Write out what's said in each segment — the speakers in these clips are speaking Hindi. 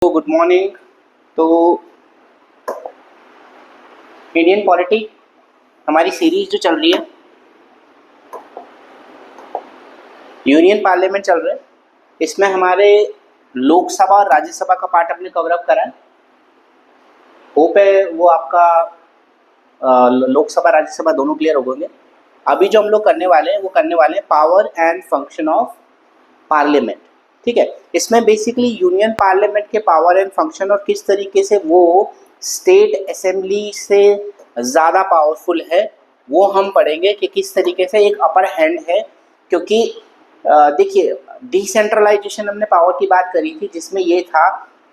तो गुड मॉर्निंग। तो इंडियन पॉलिटी हमारी सीरीज जो चल रही है, यूनियन पार्लियामेंट चल रहा है। इसमें हमारे लोकसभा और राज्यसभा का पार्ट अपने कवर अप करा है। होप है वो आपका लोकसभा राज्यसभा दोनों क्लियर हो गए। अभी जो हम लोग करने वाले हैं वो करने वाले हैं power and function of parliament. ठीक है, इसमें बेसिकली यूनियन पार्लियामेंट के पावर एंड फंक्शन और किस तरीके से वो स्टेट असेंबली से ज़्यादा पावरफुल है वो हम पढ़ेंगे कि किस तरीके से एक अपर हैंड है। क्योंकि देखिए, डिसेंट्रलाइजेशन हमने पावर की बात करी थी, जिसमें ये था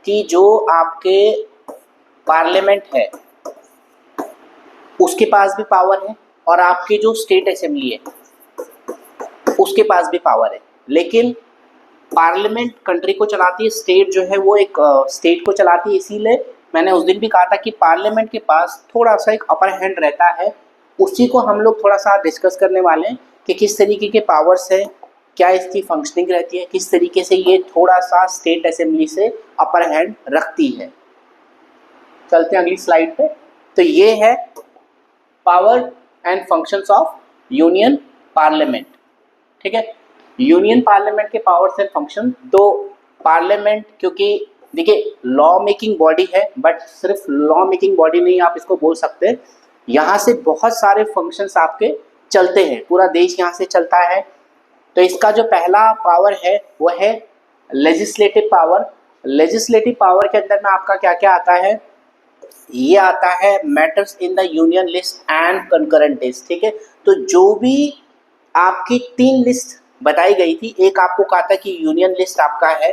कि जो आपके पार्लियामेंट है उसके पास भी पावर है और आपकी जो स्टेट असेंबली है उसके पास भी पावर है। लेकिन पार्लियामेंट कंट्री को चलाती है, स्टेट जो है वो एक स्टेट को चलाती है। इसीलिए मैंने उस दिन भी कहा था कि पार्लियामेंट के पास थोड़ा सा एक अपर हैंड रहता है। उसी को हम लोग थोड़ा सा डिस्कस करने वाले हैं कि किस तरीके के पावर्स है, क्या इसकी फंक्शनिंग रहती है, किस तरीके से ये थोड़ा सा स्टेट असेंबली से अपर हैंड रखती है। चलते हैं अगली स्लाइड पे। तो ये है power and functions of union parliament. ठीक है, यूनियन पार्लियामेंट के पावर्स एंड फंक्शन। तो पार्लियामेंट, क्योंकि देखिए लॉ मेकिंग बॉडी है, बट सिर्फ लॉ मेकिंग बॉडी नहीं आप इसको बोल सकते। यहाँ से बहुत सारे फंक्शंस आपके चलते हैं, पूरा देश यहाँ से चलता है। तो इसका जो पहला पावर है वो है लेजिस्लेटिव पावर। लेजिस्लेटिव पावर के अंदर में आपका क्या क्या आता है? ये आता है matters in the union list and concurrent list. ठीक है, तो जो भी आपकी 3 लिस्ट बताई गई थी, एक आपको कहा था कि यूनियन लिस्ट आपका है,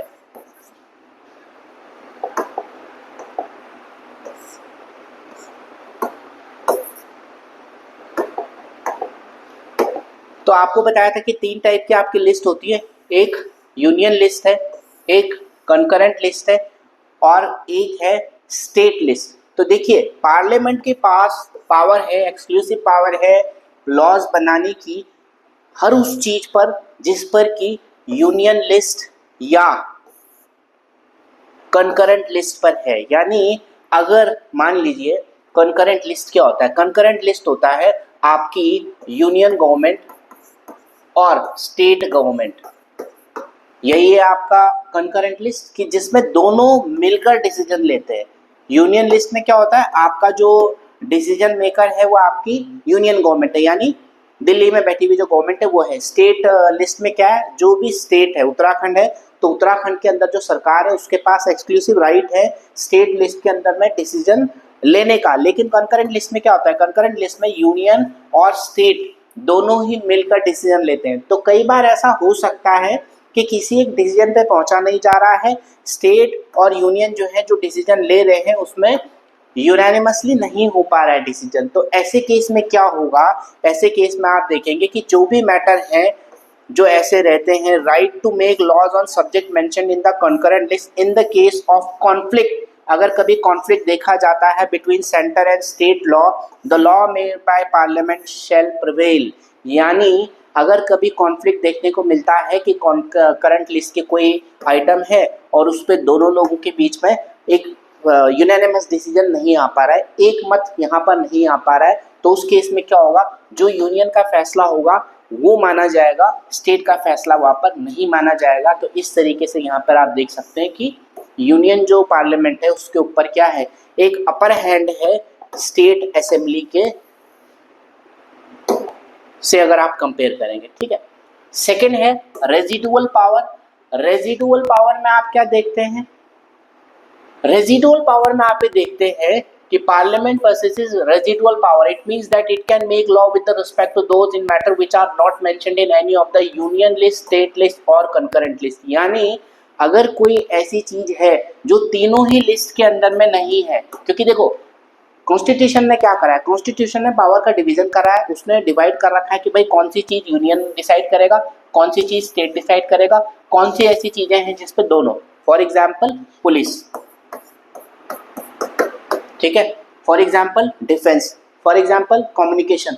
तो आपको बताया था कि 3 टाइप की आपकी लिस्ट होती है। एक यूनियन लिस्ट है, एक कंकरेंट लिस्ट है और एक है स्टेट लिस्ट। तो देखिए पार्लियामेंट के पास पावर है, एक्सक्लूसिव पावर है लॉज बनाने की हर उस चीज पर जिस पर कि यूनियन लिस्ट या कंकरेंट लिस्ट पर है। यानी अगर मान लीजिए कंकरेंट लिस्ट क्या होता है? कंकरेंट लिस्ट होता है आपकी यूनियन गवर्नमेंट और स्टेट गवर्नमेंट, यही है आपका कंकरेंट लिस्ट, कि जिसमें दोनों मिलकर डिसीजन लेते हैं। यूनियन लिस्ट में क्या होता है? आपका जो डिसीजन मेकर है वो आपकी यूनियन गवर्नमेंट है, यानी दिल्ली में बैठी हुई जो गवर्नमेंट है वो है। स्टेट लिस्ट में क्या है? जो भी स्टेट है, उत्तराखंड है तो उत्तराखंड के अंदर जो सरकार है उसके पास एक्सक्लूसिव राइट है स्टेट लिस्ट के अंदर में डिसीजन लेने का। लेकिन कंकरेंट लिस्ट में क्या होता है? कंकरेंट लिस्ट में यूनियन और स्टेट दोनों ही मिलकर डिसीजन लेते हैं। तो कई बार ऐसा हो सकता है कि किसी एक डिसीजन पे पहुंचा नहीं जा रहा है, स्टेट और यूनियन जो है जो डिसीजन ले रहे हैं उसमें यूनानिमसली नहीं हो पा रहा है डिसीजन। तो ऐसे केस में क्या होगा? ऐसे केस में आप देखेंगे कि जो भी मैटर है जो ऐसे रहते हैं, right to make laws on subject mentioned in the concurrent list in the case of conflict. अगर कभी कॉन्फ्लिक्ट देखा जाता है between centre and state law, the law made by parliament shall prevail. यानी अगर कभी कॉन्फ्लिक्ट देखने को मिलता है कि करंट लिस्ट के कोई आइटम है और उस पर दोनों लोगों के बीच में एक यूनानिमस डिसीजन नहीं आ पा रहा है, एक मत यहाँ पर नहीं आ पा रहा है, तो उस केस में क्या होगा? जो यूनियन का फैसला होगा वो माना जाएगा, स्टेट का फैसला वहाँ पर नहीं माना जाएगा। तो इस तरीके से यहाँ पर आप देख सकते हैं कि यूनियन जो पार्लियामेंट है उसके ऊपर क्या है? एक अपर हैंड है स्टेट असेंबली के से अगर आप कंपेयर करेंगे। ठीक है, सेकंड है रेजिडुअल पावर। रेजिडुअल पावर में आप क्या देखते हैं? रेजिडुअल पावर में आप ये देखते हैं कि parliament possesses residual power. It means that it can make law with the respect to those in matter which are not mentioned in any of the union list, state list और concurrent list. यानी अगर कोई ऐसी चीज है जो तीनों ही लिस्ट के अंदर में नहीं है, क्योंकि देखो कॉन्स्टिट्यूशन ने क्या करा है? कॉन्स्टिट्यूशन ने पावर का डिवीजन करा है, उसने डिवाइड कर रखा है कि भाई कौन सी चीज यूनियन डिसाइड करेगा, कौन सी चीज स्टेट डिसाइड करेगा, कौन सी ऐसी चीजें हैं जिसपे दोनों, फॉर एग्जाम्पल पुलिस, ठीक है, for example defence, for example communication,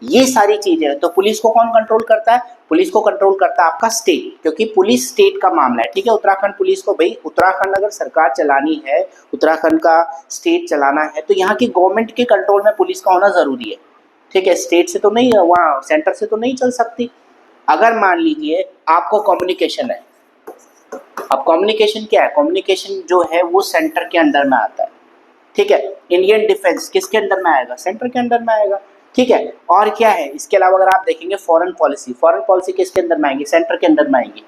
ये सारी चीजें। तो पुलिस को कौन कंट्रोल करता है? पुलिस को कंट्रोल करता है आपका स्टेट, क्योंकि पुलिस स्टेट का मामला है। ठीक है, उत्तराखंड पुलिस को, भाई उत्तराखंड अगर सरकार चलानी है, उत्तराखंड का स्टेट चलाना है, तो यहाँ की गवर्नमेंट के कंट्रोल में पुलिस का होना जरूरी है। ठीक है, स्टेट से तो नहीं, वहाँ सेंटर से तो नहीं चल सकती। अगर मान लीजिए आपको कम्युनिकेशन है, अब कम्युनिकेशन क्या है? कम्युनिकेशन जो है वो सेंटर के अंडर में आता है। ठीक है, इंडियन डिफेंस किसके अंडर में आएगा? सेंटर के अंडर में आएगा। ठीक है, और क्या है इसके अलावा अगर आप देखेंगे फॉरेन पॉलिसी किसके अंदर में आएगी? सेंटर के अंदर में आएगी।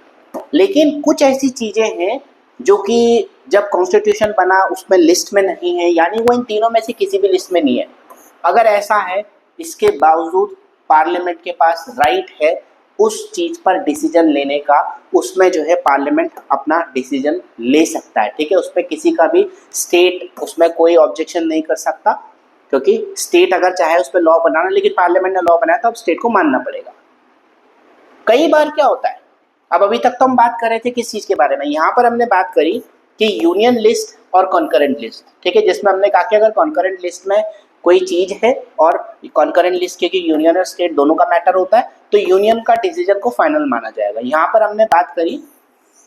लेकिन कुछ ऐसी चीजें हैं जो कि जब कॉन्स्टिट्यूशन बना उसमें लिस्ट में नहीं है, यानी वो इन तीनों में से किसी भी लिस्ट में नहीं है। अगर ऐसा है, इसके बावजूद पार्लियामेंट के पास राइट है उस चीज पर डिसीजन लेने का, उसमें जो है पार्लियामेंट अपना डिसीजन ले सकता है। ठीक है, उसमें किसी का भी स्टेट उसमें कोई ऑब्जेक्शन नहीं कर सकता, क्योंकि स्टेट अगर चाहे उस पर लॉ बनाना, लेकिन पार्लियामेंट ने लॉ बनाया तो अब स्टेट को मानना पड़ेगा। कई बार क्या होता है, अब अभी तक तो हम बात कर रहे थे किस चीज के बारे में, यहाँ पर हमने बात करी कि यूनियन लिस्ट और कॉन्करेंट लिस्ट। ठीक है, जिसमें हमने कहा कि अगर कॉन्करेंट लिस्ट में कोई चीज है और कॉन्करेंट लिस्ट क्योंकि यूनियन और स्टेट दोनों का मैटर होता है, तो यूनियन का डिसीजन को फाइनल माना जाएगा। यहाँ पर हमने बात करी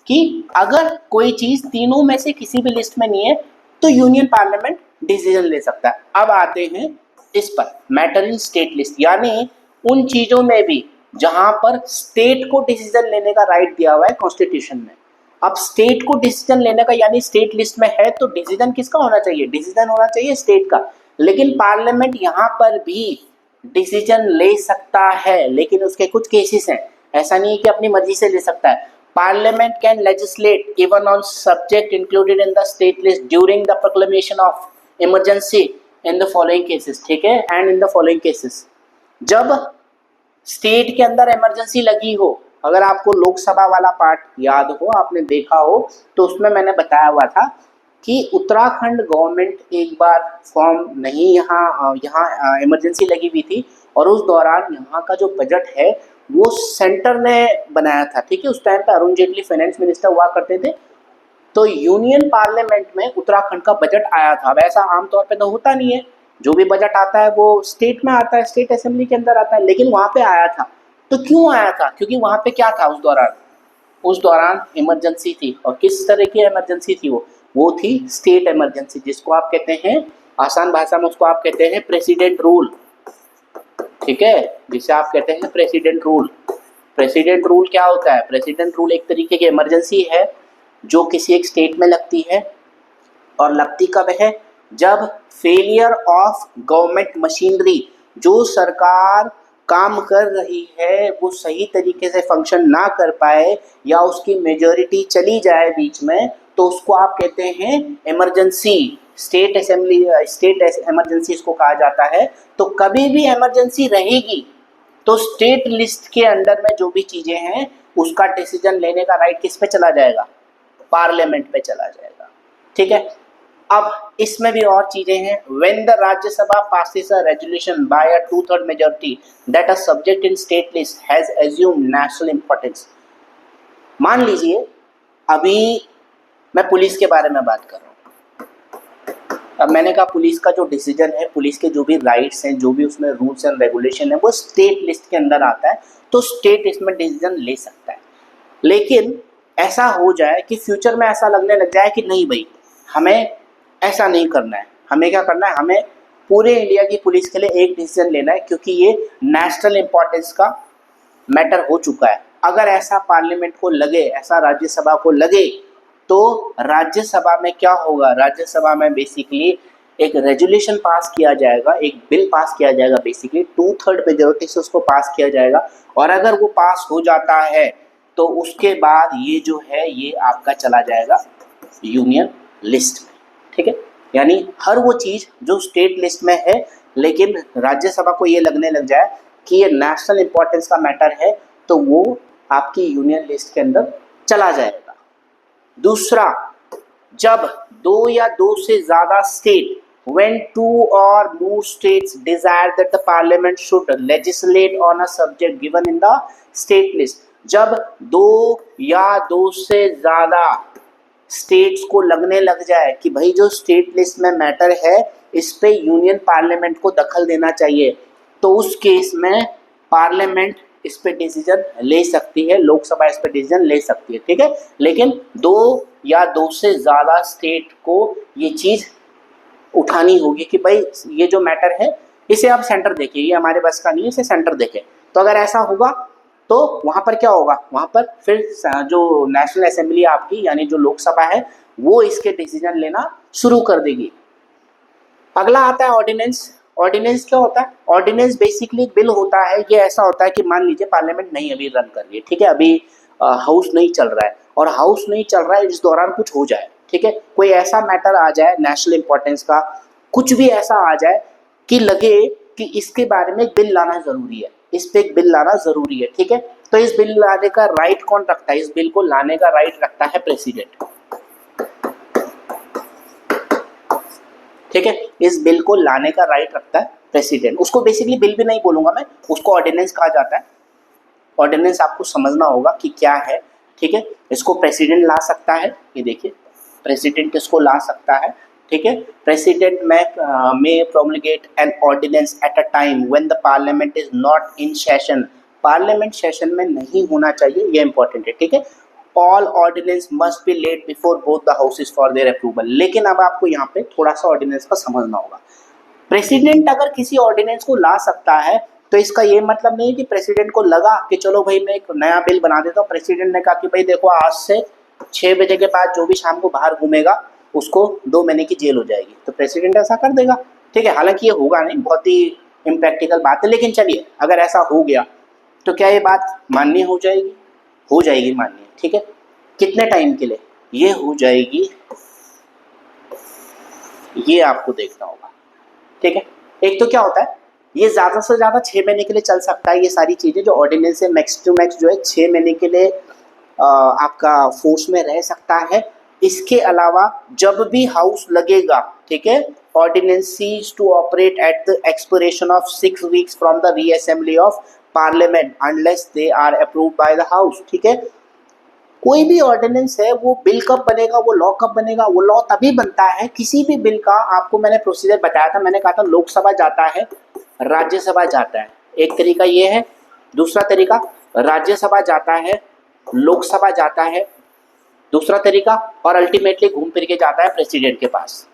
कि अगर कोई चीज तीनों में से किसी भी लिस्ट में नहीं है तो यूनियन पार्लियामेंट डिसीजन ले सकता है। अब आते हैं इस पर, मैटर इन स्टेट लिस्ट, यानी उन चीजों में भी जहां पर स्टेट को डिसीजन लेने का राइट दिया हुआ है कॉन्स्टिट्यूशन में। अब स्टेट को डिसीजन लेने का, यानी स्टेट लिस्ट में है तो डिसीजन किसका होना चाहिए? डिसीजन होना चाहिए स्टेट का। लेकिन पार्लियामेंट यहाँ पर भी डिसीजन ले सकता है, लेकिन उसके कुछ केसेस हैं, ऐसा नहीं है कि अपनी मर्जी से ले सकता है। Parliament can legislate even on subject included in the state list during the proclamation of emergency in the following cases. ठीक है, and in the following cases, जब स्टेट के अंदर इमरजेंसी लगी हो, अगर आपको लोकसभा वाला पार्ट याद हो, आपने देखा हो, तो उसमें मैंने बताया हुआ था कि उत्तराखंड गवर्नमेंट एक बार फॉर्म नहीं, यहाँ इमरजेंसी लगी हुई थी और उस दौरान यहाँ का जो बजट है वो सेंटर ने बनाया था। ठीक है, उस टाइम पे अरुण जेटली फाइनेंस मिनिस्टर हुआ करते थे, तो यूनियन पार्लियामेंट में उत्तराखंड का बजट आया था। वैसा आमतौर पे तो होता नहीं है, जो भी बजट आता है वो स्टेट में आता है, स्टेट असेंबली के अंदर आता है, लेकिन वहाँ पे आया था। तो क्यों आया था? क्योंकि वहाँ पे क्या था उस दौरान इमरजेंसी थी। और किस तरह की इमरजेंसी थी? वो थी स्टेट इमरजेंसी, जिसको आप कहते हैं, आसान भाषा में उसको आप कहते हैं प्रेसिडेंट रूल। ठीक है, जिसे आप कहते हैं प्रेसिडेंट रूल। प्रेसिडेंट रूल क्या होता है? प्रेसिडेंट रूल एक तरीके की इमरजेंसी है जो किसी एक स्टेट में लगती है, और लगती कब है? जब फेलियर ऑफ गवर्नमेंट मशीनरी, जो सरकार काम कर रही है वो सही तरीके से फंक्शन ना कर पाए या उसकी मेजॉरिटी चली जाए बीच में, तो उसको आप कहते हैं इमरजेंसी। स्टेट इमरजेंसी इसको कहा जाता है। तो कभी भी इमरजेंसी रहेगी तो स्टेट लिस्ट के अंडर में जो भी चीजें हैं उसका डिसीजन लेने का राइट किस पे चला जाएगा? पार्लियामेंट पे चला जाएगा। ठीक है, अब इसमें भी और चीजें हैं। When the Rajya Sabha passes a resolution bye a 2/3 majority that a subject in state list has assumed national importance. मान लीजिए अभी मैं पुलिस के बारे में बात कर रहा हूँ। अब मैंने कहा पुलिस का जो डिसीजन है, पुलिस के जो भी राइट्स हैं, जो भी उसमें रूल्स एंड रेगुलेशन है, वो स्टेट लिस्ट के अंदर आता है, तो स्टेट इसमें डिसीजन ले सकता है। लेकिन ऐसा हो जाए कि फ्यूचर में ऐसा लगने लग जाए कि नहीं भाई, हमें ऐसा नहीं करना है, हमें क्या करना है, हमें पूरे इंडिया की पुलिस के लिए एक डिसीजन लेना है, क्योंकि ये नेशनल इंपॉर्टेंस का मैटर हो चुका है। अगर ऐसा पार्लियामेंट को लगे, ऐसा राज्यसभा को लगे, तो राज्यसभा में क्या होगा? राज्यसभा में बेसिकली एक रेजोल्यूशन पास किया जाएगा, एक बिल पास किया जाएगा, बेसिकली 2/3 मेजॉरिटी से उसको पास किया जाएगा। और अगर वो पास हो जाता है तो उसके बाद ये जो है ये आपका चला जाएगा यूनियन लिस्ट में। ठीक है, यानी हर वो चीज जो स्टेट लिस्ट में है लेकिन राज्यसभा को ये लगने लग जाए कि ये नेशनल इंपॉर्टेंस का मैटर है, तो वो आपकी यूनियन लिस्ट के अंदर चला जाएगा। दूसरा, जब दो या दो से ज्यादा state, when two or more states desire that the parliament should legislate on a subject given in the state list, जब दो या दो से ज्यादा स्टेट्स को लगने लग जाए कि भाई जो स्टेट लिस्ट में मैटर है इस पे यूनियन पार्लियामेंट को दखल देना चाहिए, तो उस केस में पार्लियामेंट इस पे डिसीजन ले सकती है, लोकसभा इस पे डिसीजन ले सकती है, ठीक है। लेकिन दो या दो से ज़्यादा स्टेट को ये चीज़ उठानी होगी कि भाई ये जो मैटर है इसे आप सेंटर देखिए, ये हमारे बस का नहीं है, इसे सेंटर देखे। तो अगर ऐसा होगा तो वहाँ पर क्या होगा, वहाँ पर फिर जो नेशनल असेंबली आपकी यानी जो लोकसभा है वो इसके डिसीजन लेना शुरू कर देगी। अगला आता है ऑर्डिनेंस। ऑर्डिनेंस क्या होता है? ऑर्डिनेंस बेसिकली बिल होता है, ये ऐसा होता है कि मान लीजिए पार्लियामेंट नहीं अभी रन कर रही है, ठीक है, अभी हाउस नहीं चल रहा है, और हाउस नहीं चल रहा है इस दौरान कुछ हो जाए, ठीक है, कोई ऐसा मैटर आ जाए नेशनल इंपॉर्टेंस का, कुछ भी ऐसा आ जाए कि लगे कि इसके बारे में एक बिल लाना जरूरी है, इस पे एक बिल लाना जरूरी है, ठीक है। तो इस बिल लाने का राइट कौन रखता है? इस बिल को लाने का राइट रखता है प्रेसिडेंट, ठीक है। इस बिल को लाने का राइट रखता है प्रेसिडेंट। उसको बेसिकली बिल भी नहीं बोलूंगा मैं, उसको ऑर्डिनेंस कहा जाता है। ऑर्डिनेंस आपको समझना होगा कि क्या है, ठीक है। इसको प्रेसिडेंट ला सकता है, ये देखिए प्रेसिडेंट इसको ला सकता है, ठीक है। President may promulgate an ordinance at a time when the parliament is not in session। Parliament session में नहीं होना चाहिए, ये इंपॉर्टेंट है, ठीक है। All ordinance must be laid before both the houses for their approval. लेकिन अब आपको यहाँ पे थोड़ा सा ऑर्डिनेंस का समझना होगा। प्रेसिडेंट अगर किसी ऑर्डिनेंस को ला सकता है तो इसका ये मतलब नहीं कि प्रेसिडेंट को लगा कि चलो भाई मैं एक नया बिल बना देता हूँ। प्रेसिडेंट ने कहा कि भाई देखो आज से 6 बजे के बाद जो भी शाम को बाहर घूमेगा उसको 2 महीने की जेल हो जाएगी, तो प्रेसिडेंट ऐसा कर देगा, ठीक है। हालांकि ये होगा नहीं, बहुत ही इम्प्रैक्टिकल बात है, लेकिन चलिए अगर ऐसा हो गया तो क्या ये बात मान्य हो जाएगी? हो जाएगी मान्य, ठीक है। कितने टाइम के लिए ये हो जाएगी ये आपको देखना होगा, ठीक है। एक तो क्या होता है, ये ज़्यादा से ज़्यादा 6 महीने के लिए चल सकता है, ये सारी चीज़ें जो ऑर्डिनेंस है मैक्स टू मैक्स जो है 6 महीने के लिए आपका फोर्स में रह सकता है। इसके अलावा जब भी हाउस लगेगा, ठीक है, ordinance ceases to operate at the expiration of 6 weeks from the reassembly of parliament unless they are approved by the house, ठीक है। कोई भी ऑर्डिनेंस है वो बिल कब बनेगा, वो लॉ कब बनेगा? वो लॉ तभी बनता है किसी भी बिल का, आपको मैंने प्रोसीजर बताया था, मैंने कहा था लोकसभा जाता है, राज्यसभा जाता है, एक तरीका ये है। दूसरा तरीका राज्यसभा जाता है, लोकसभा जाता है, दूसरा तरीका, और अल्टीमेटली घूम फिर के जाता है प्रेसिडेंट के पास।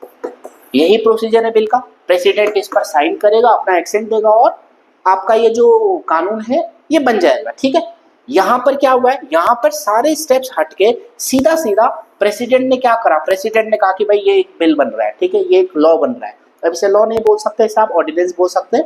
यही प्रोसीजर है बिल का। प्रेसिडेंट इस पर साइन करेगा, अपना एक्सेंट देगा और आपका ये जो कानून है ये बन जाएगा, ठीक है। यहाँ पर क्या हुआ है, यहाँ पर सारे स्टेप्स हटके सीधा सीधा प्रेसिडेंट ने क्या करा, प्रेसिडेंट ने कहा कि भाई ये एक बिल बन रहा है, ठीक है, ये एक लॉ बन रहा है। अब इसे लॉ नहीं बोल सकते साहब, ऑर्डिनेंस बोल सकते हैं।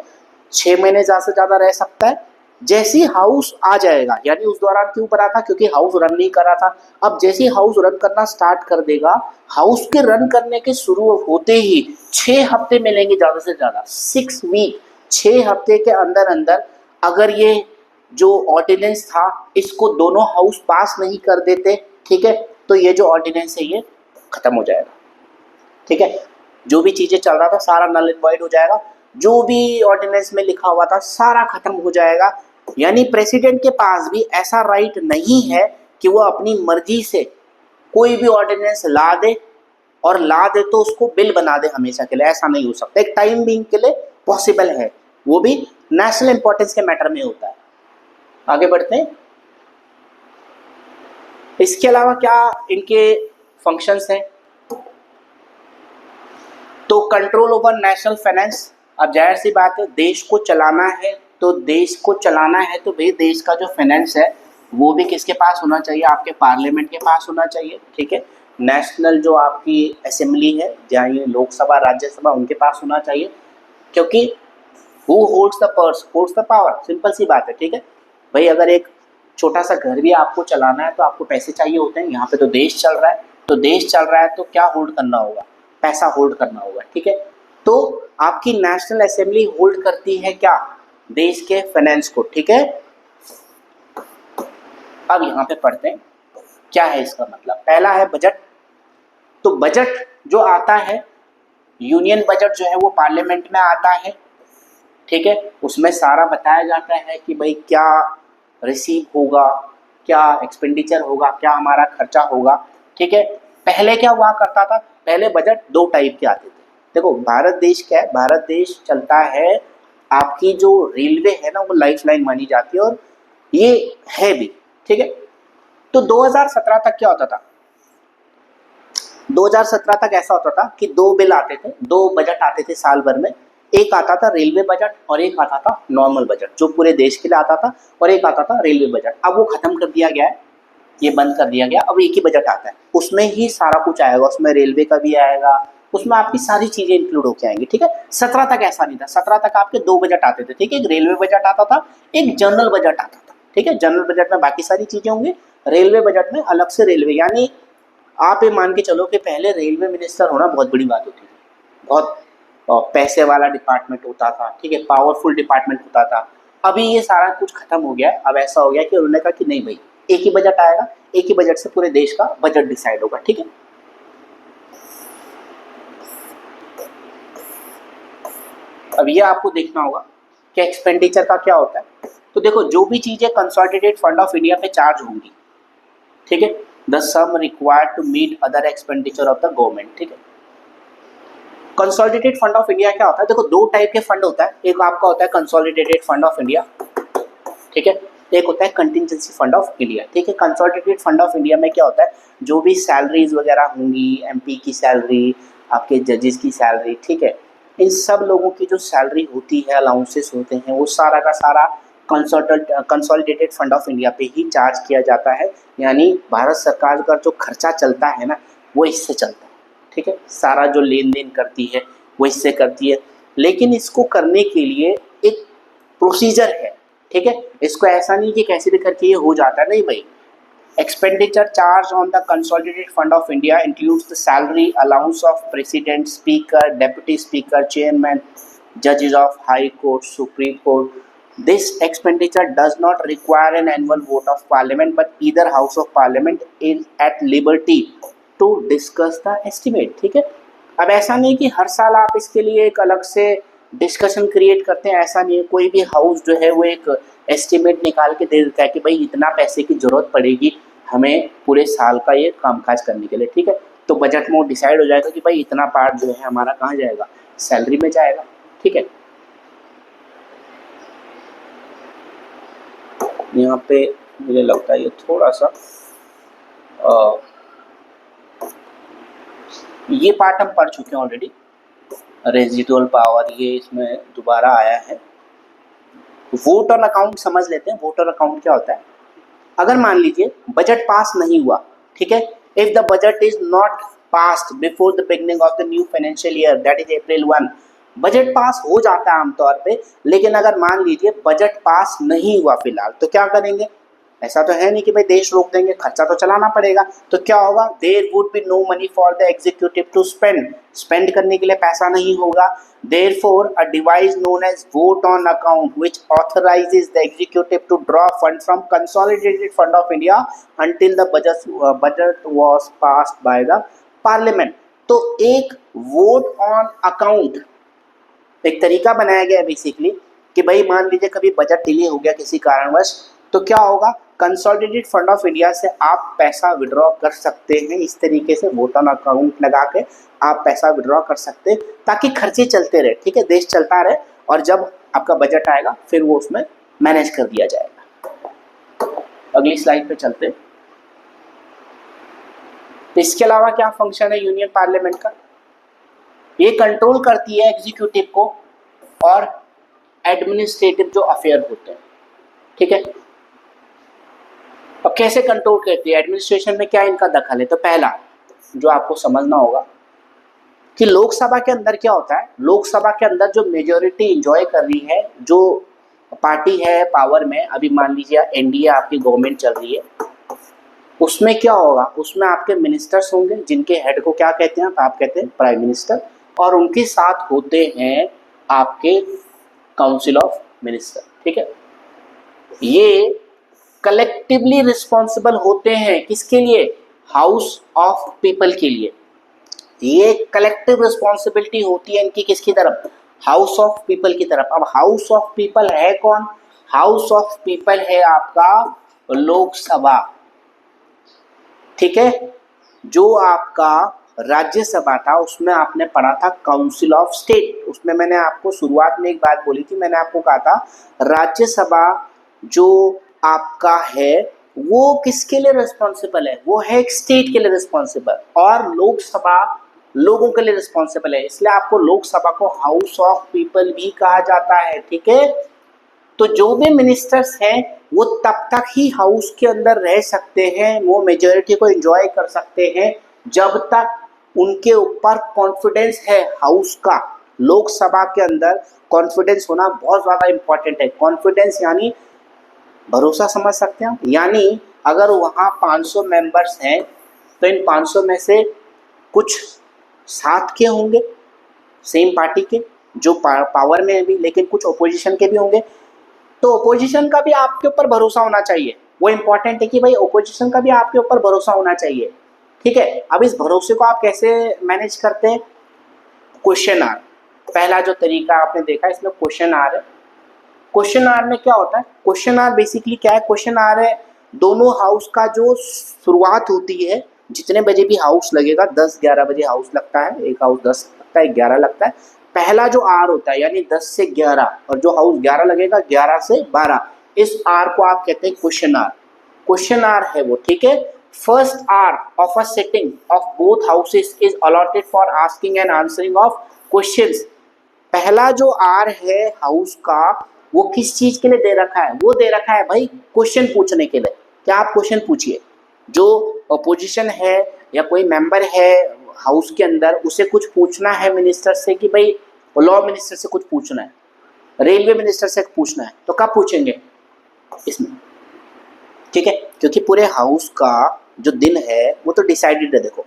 6 महीने ज़्यादा से ज़्यादा रह सकता है। जैसे ही हाउस आ जाएगा, यानी उस दौरान क्यों बना था, क्योंकि हाउस रन नहीं कर रहा था। अब जैसे ही हाउस रन करना स्टार्ट कर देगा, हाउस के रन करने के शुरू होते ही 6 हफ्ते मिलेंगे ज़्यादा से ज़्यादा, 6 वीक, 6 हफ्ते के अंदर अंदर अगर ये जो ऑर्डिनेंस था इसको दोनों हाउस पास नहीं कर देते, ठीक है, तो ये जो ऑर्डिनेंस है ये खत्म हो जाएगा, ठीक है। जो भी चीज़ें चल रहा था सारा नल एंड वॉइड हो जाएगा, जो भी ऑर्डिनेंस में लिखा हुआ था सारा खत्म हो जाएगा। यानी प्रेसिडेंट के पास भी ऐसा राइट नहीं है कि वो अपनी मर्जी से कोई भी ऑर्डिनेंस ला दे, और ला दे तो उसको बिल बना दे हमेशा के लिए, ऐसा नहीं हो सकता। एक टाइम बीइंग के लिए पॉसिबल है, वो भी नेशनल इंपॉर्टेंस के मैटर में होता है। आगे बढ़ते हैं। इसके अलावा क्या इनके फंक्शंस हैं, तो कंट्रोल ओवर नेशनल फाइनेंस। अब जाहिर सी बात है, देश को चलाना है तो देश को चलाना है तो भाई देश का जो फाइनेंस है वो भी किसके पास होना चाहिए, आपके पार्लियामेंट के पास होना चाहिए, ठीक है। नेशनल जो आपकी असेंबली है, जहाँ ये लोकसभा राज्यसभा, उनके पास होना चाहिए, क्योंकि who holds the purse holds the power, simple सी बात है, ठीक है भाई। अगर एक छोटा सा घर भी आपको चलाना है तो आपको पैसे चाहिए होते हैं, यहाँ पे तो देश चल रहा है, तो देश चल रहा है तो क्या होल्ड करना होगा, पैसा होल्ड करना होगा, ठीक है। तो आपकी नेशनल असेंबली होल्ड करती है क्या, देश के फाइनेंस को, ठीक है। अब यहाँ पे पढ़ते हैं क्या है इसका मतलब। पहला है बजट। तो बजट जो आता है, यूनियन बजट जो है वो पार्लियामेंट में आता है, ठीक है। उसमें सारा बताया जाता है कि भाई क्या रिसीव होगा, क्या एक्सपेंडिचर होगा, क्या हमारा खर्चा होगा, ठीक है। पहले क्या हुआ करता था, पहले बजट 2 टाइप के आते थे। देखो भारत देश क्या है, भारत देश चलता है आपकी जो रेलवे है ना वो लाइफलाइन मानी जाती है, और ये है भी, ठीक है। तो 2017 तक क्या होता था, 2017 तक ऐसा होता था कि दो बिल आते थे, दो बजट आते थे साल भर में। एक आता था रेलवे बजट और एक आता था नॉर्मल बजट जो पूरे देश के लिए आता था, और एक आता था रेलवे बजट। अब वो खत्म कर दिया गया है, ये बंद कर दिया गया, अब एक ही बजट आता है, उसमें ही सारा कुछ आएगा, उसमें रेलवे का भी आएगा, उसमें आपकी सारी चीजें इंक्लूड होके आएंगी, ठीक है। 17 तक ऐसा नहीं था, 17 तक आपके दो बजट आते थे, ठीक है। एक रेलवे बजट आता था, एक जनरल बजट आता था, ठीक है। जनरल बजट में बाकी सारी चीजें होंगी, रेलवे बजट में अलग से रेलवे, यानी आप ये मान के चलो कि पहले रेलवे मिनिस्टर होना बहुत बड़ी बात होती थी, बहुत पैसे वाला डिपार्टमेंट होता था, ठीक है, पावरफुल डिपार्टमेंट होता था। अभी ये सारा कुछ खत्म हो गया है, अब ऐसा हो गया कि उन्होंने कहा कि नहीं भाई, एक ही बजट आएगा, एक ही बजट से पूरे देश का बजट डिसाइड होगा, ठीक है। अब ये आपको देखना होगा कि एक्सपेंडिचर का क्या होता है। तो देखो, जो भी चीजें कंसोलिडेटेड फंड ऑफ इंडिया पे चार्ज होंगी, ठीक है, the sum required to meet other expenditure of the government, ठीक है। कंसोलिडेटेड फंड ऑफ इंडिया क्या होता है, देखो दो टाइप के फंड होता है, एक आपका होता है कंसोलिडेटेड फंड ऑफ इंडिया, ठीक है, एक होता है कंटिजेंसी फंड ऑफ इंडिया, ठीक है। कंसोलिडेटेड फंड ऑफ इंडिया में क्या होता है, जो भी सैलरीज वगैरह होंगी, एमपी की सैलरी, आपके जजेस की सैलरी, ठीक है, इन सब लोगों की जो सैलरी होती है, अलाउंसेस होते हैं, वो सारा का सारा कंसोलिडेटेड फंड ऑफ इंडिया पे ही चार्ज किया जाता है। यानी भारत सरकार का जो खर्चा चलता है ना, वो इससे चलता है, ठीक है। सारा जो लेन देन करती है वो इससे करती है, लेकिन इसको करने के लिए एक प्रोसीजर है, ठीक है। इसको ऐसा नहीं कि कैसे भी करके ये हो जाता है, नहीं भाई। Expenditure charge on the consolidated fund of India includes the salary allowance of president, speaker, deputy speaker, chairman, जजेस of high court, supreme court. This expenditure does not require an annual vote of parliament, but either house of parliament is at liberty to discuss the estimate, ठीक है। अब ऐसा नहीं कि हर साल आप इसके लिए एक अलग से डिस्कशन क्रिएट करते हैं, ऐसा नहीं है। कोई भी हाउस जो है वो एक एस्टिमेट निकाल के दे देता है कि भाई इतना पैसे की जरूरत पड़ेगी हमें पूरे साल का ये कामकाज करने के लिए, ठीक है। तो बजट में डिसाइड हो जाएगा कि भाई इतना पार्ट जो है हमारा कहाँ जाएगा, सैलरी में जाएगा, ठीक है। यहाँ पे मुझे लगता है ये थोड़ा सा ये पार्ट हम पढ़ चुके हैं ऑलरेडी, रेजिडुअल पावर, ये इसमें दोबारा आया है। वोट और अकाउंट समझ लेते हैं। वोट और अकाउंट क्या होता है, अगर मान लीजिए बजट पास नहीं हुआ, ठीक है, if the budget is not passed before the beginning of the new financial year, that is April 1, budget pass हो जाता है आमतौर पे, लेकिन अगर मान लीजिए बजट पास नहीं हुआ फिलहाल, तो क्या करेंगे। ऐसा तो है नहीं कि भाई देश रोक देंगे, खर्चा तो चलाना पड़ेगा। तो क्या होगा, there would be no money for the executive to spend करने के लिए पैसा नहीं होगा। Therefore a device known as vote on account which authorises the executive to draw fund from consolidated fund of India until the budget was passed by the parliament. तो एक वोट ऑन अकाउंट एक तरीका बनाया गया है बेसिकली कि भाई मान लीजिए कभी बजट डिले हो गया किसी कारणवश, तो क्या होगा, कंसोलिडेटेड फंड ऑफ इंडिया से आप पैसा विड्रॉ कर सकते हैं। इस तरीके से वोट ऑन अकाउंट लगा के आप पैसा विड्रॉ कर सकते हैं ताकि खर्चे चलते रहे, ठीक है, देश चलता रहे, और जब आपका बजट आएगा फिर वो उसमें मैनेज कर दिया जाएगा। अगली स्लाइड पे चलते हैं। तो इसके अलावा क्या फंक्शन है यूनियन पार्लियामेंट का, ये कंट्रोल करती है एग्जीक्यूटिव को और एडमिनिस्ट्रेटिव जो अफेयर होते हैं, ठीक है। अब कैसे कंट्रोल करती है, एडमिनिस्ट्रेशन में क्या इनका दखल है। तो पहला जो आपको समझना होगा कि लोकसभा के अंदर क्या होता है, लोकसभा के अंदर जो मेजोरिटी एंजॉय कर रही है, जो पार्टी है पावर में, अभी मान लीजिए एनडीए आपकी गवर्नमेंट चल रही है, उसमें क्या होगा, उसमें आपके मिनिस्टर्स होंगे जिनके हेड को क्या कहते हैं, आप कहते हैं प्राइम मिनिस्टर, और उनके साथ होते हैं आपके काउंसिल ऑफ मिनिस्टर, ठीक है। ये कलेक्टिवली रिस्पॉन्सिबल होते हैं किसके लिए, हाउस ऑफ पीपल के लिए। ये कलेक्टिव रिस्पॉन्सिबिलिटी होती है इनकी किसकी तरफ, हाउस ऑफ पीपल की तरफ। अब हाउस ऑफ पीपल है कौन, हाउस ऑफ पीपल है आपका लोकसभा, ठीक है। जो आपका राज्यसभा था उसमें आपने पढ़ा था काउंसिल ऑफ स्टेट। उसमें मैंने आपको शुरुआत में एक बात बोली थी, मैंने आपको कहा था राज्यसभा जो आपका है वो किसके लिए रिस्पॉन्सिबल है, वो है एक स्टेट के लिए रिस्पॉन्सिबल, और लोकसभा लोगों के लिए रिस्पॉन्सिबल है, इसलिए आपको लोकसभा को हाउस ऑफ पीपल भी कहा जाता है। ठीक है, तो जो भी मिनिस्टर्स हैं वो तब तक ही हाउस के अंदर रह सकते हैं, वो मेजोरिटी को एंजॉय कर सकते हैं जब तक उनके ऊपर कॉन्फिडेंस है हाउस का। लोकसभा के अंदर कॉन्फिडेंस होना बहुत ज़्यादा इंपॉर्टेंट है। कॉन्फिडेंस यानी भरोसा, समझ सकते हैं, यानी अगर वहाँ 500 मेंबर्स हैं तो इन 500 में से कुछ साथ के होंगे सेम पार्टी के जो पावर में है भी, लेकिन कुछ ओपोजिशन के भी होंगे, तो ओपोजिशन का भी आपके ऊपर भरोसा होना चाहिए। वो इंपॉर्टेंट है कि भाई ओपोजिशन का भी आपके ऊपर भरोसा होना चाहिए। ठीक है, अब इस भरोसे को आप कैसे मैनेज करते हैं? क्वेश्चन आर, पहला जो तरीका आपने देखा इसमें क्वेश्चन आर है। क्वेश्चन आर में क्या होता है? क्वेश्चन आर बेसिकली क्या है? क्वेश्चन आर है दोनों हाउस का जो शुरुआत होती है, जितने बजे भी हाउस लगेगा, 10-11 बजे हाउस लगता है, एक हाउस 10 लगता है, 11 लगता है, पहला जो आर होता है यानी 10 से 11, और जो हाउस 11 लगेगा 11 से 12, इस आर को आप कहते हैं क्वेश्चन आर। क्वेश्चन आर है वो। ठीक है, first hour of a sitting of both houses is allotted for asking and answering of questions. पहला जो आर है हाउस का वो किस चीज के लिए दे रखा है? वो दे रखा है भाई क्वेश्चन पूछने के लिए। क्या आप क्वेश्चन पूछिए, जो अपोजिशन है या कोई मेंबर है हाउस के अंदर उसे कुछ पूछना है मिनिस्टर से कि भाई लॉ मिनिस्टर से कुछ पूछना है, रेलवे मिनिस्टर से पूछना है, तो कब पूछेंगे? इसमें। ठीक है, क्योंकि पूरे हाउस का जो दिन है वो तो डिसाइडेड है, देखो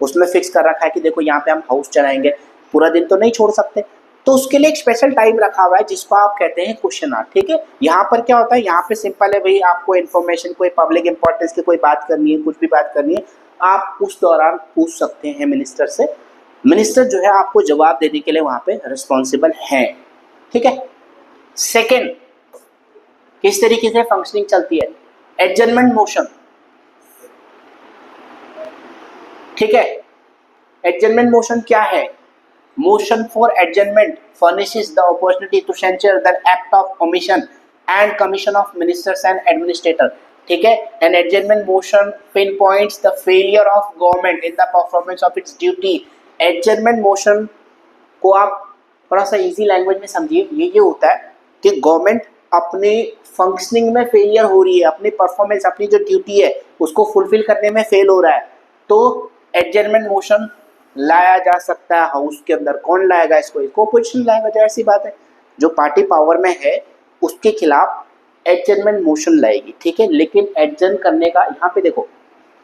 उसमें फिक्स कर रखा है कि देखो यहाँ पे हम हाउस चलाएंगे, पूरा दिन तो नहीं छोड़ सकते, तो उसके लिए एक स्पेशल टाइम रखा हुआ है जिसको आप कहते हैं क्वेश्चन आवर। ठीक है, यहाँ पर क्या होता है, यहाँ पे सिंपल है भाई, आपको इन्फॉर्मेशन कोई पब्लिक इंपॉर्टेंस की कोई बात करनी है, कुछ भी बात करनी है, आप उस दौरान पूछ सकते हैं मिनिस्टर से। मिनिस्टर जो है आपको जवाब देने के लिए वहाँ पे रिस्पॉन्सिबल है। ठीक है, सेकेंड किस तरीके से फंक्शनिंग चलती है? Adjournment motion. ठीक है, एडजर्नमेंट मोशन क्या है? Motion for adjournment furnishes the opportunity to censure the act of omission and commission of ministers and administrator. ठीक है, an adjournment motion pinpoints the failure of government in the performance of its duty. Adjournment motion को आप थोड़ा सा इजी लैंग्वेज में समझिए, ये होता है कि गवर्नमेंट अपने फंक्शनिंग में फेलियर हो रही है, अपनी परफॉर्मेंस, अपनी जो ड्यूटी है उसको फुलफिल करने में फेल हो रहा है, तो एडजर्नमेंट मोशन लाया जा सकता है हाउस के अंदर। कौन लाएगा इसको? इसको अपोजिशन लाएगा, जो ऐसी बात है, जो पार्टी पावर में है उसके खिलाफ एडजर्नमेंट मोशन लाएगी। ठीक है, लेकिन एडजर्न करने का यहाँ पे देखो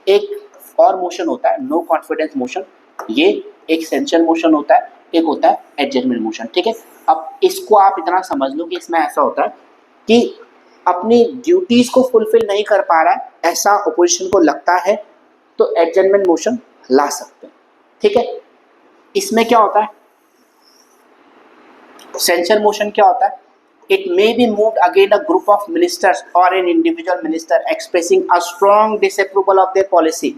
एक और मोशन होता है नो कॉन्फिडेंस मोशन, ये एक सेंशन मोशन होता है, एक होता है एडजर्नमेंट मोशन। ठीक है, अब इसको आप इतना समझ लो कि इसमें ऐसा होता है कि अपनी ड्यूटीज को फुलफिल नहीं कर पा रहा है ऐसा अपोजिशन को लगता है, तो एडजर्नमेंट मोशन ला सकते हैं। ठीक है, इसमें क्या होता है? सेंसर मोशन क्या होता है? It may be moved against a group of ministers और an individual minister expressing a strong disapproval of their policy.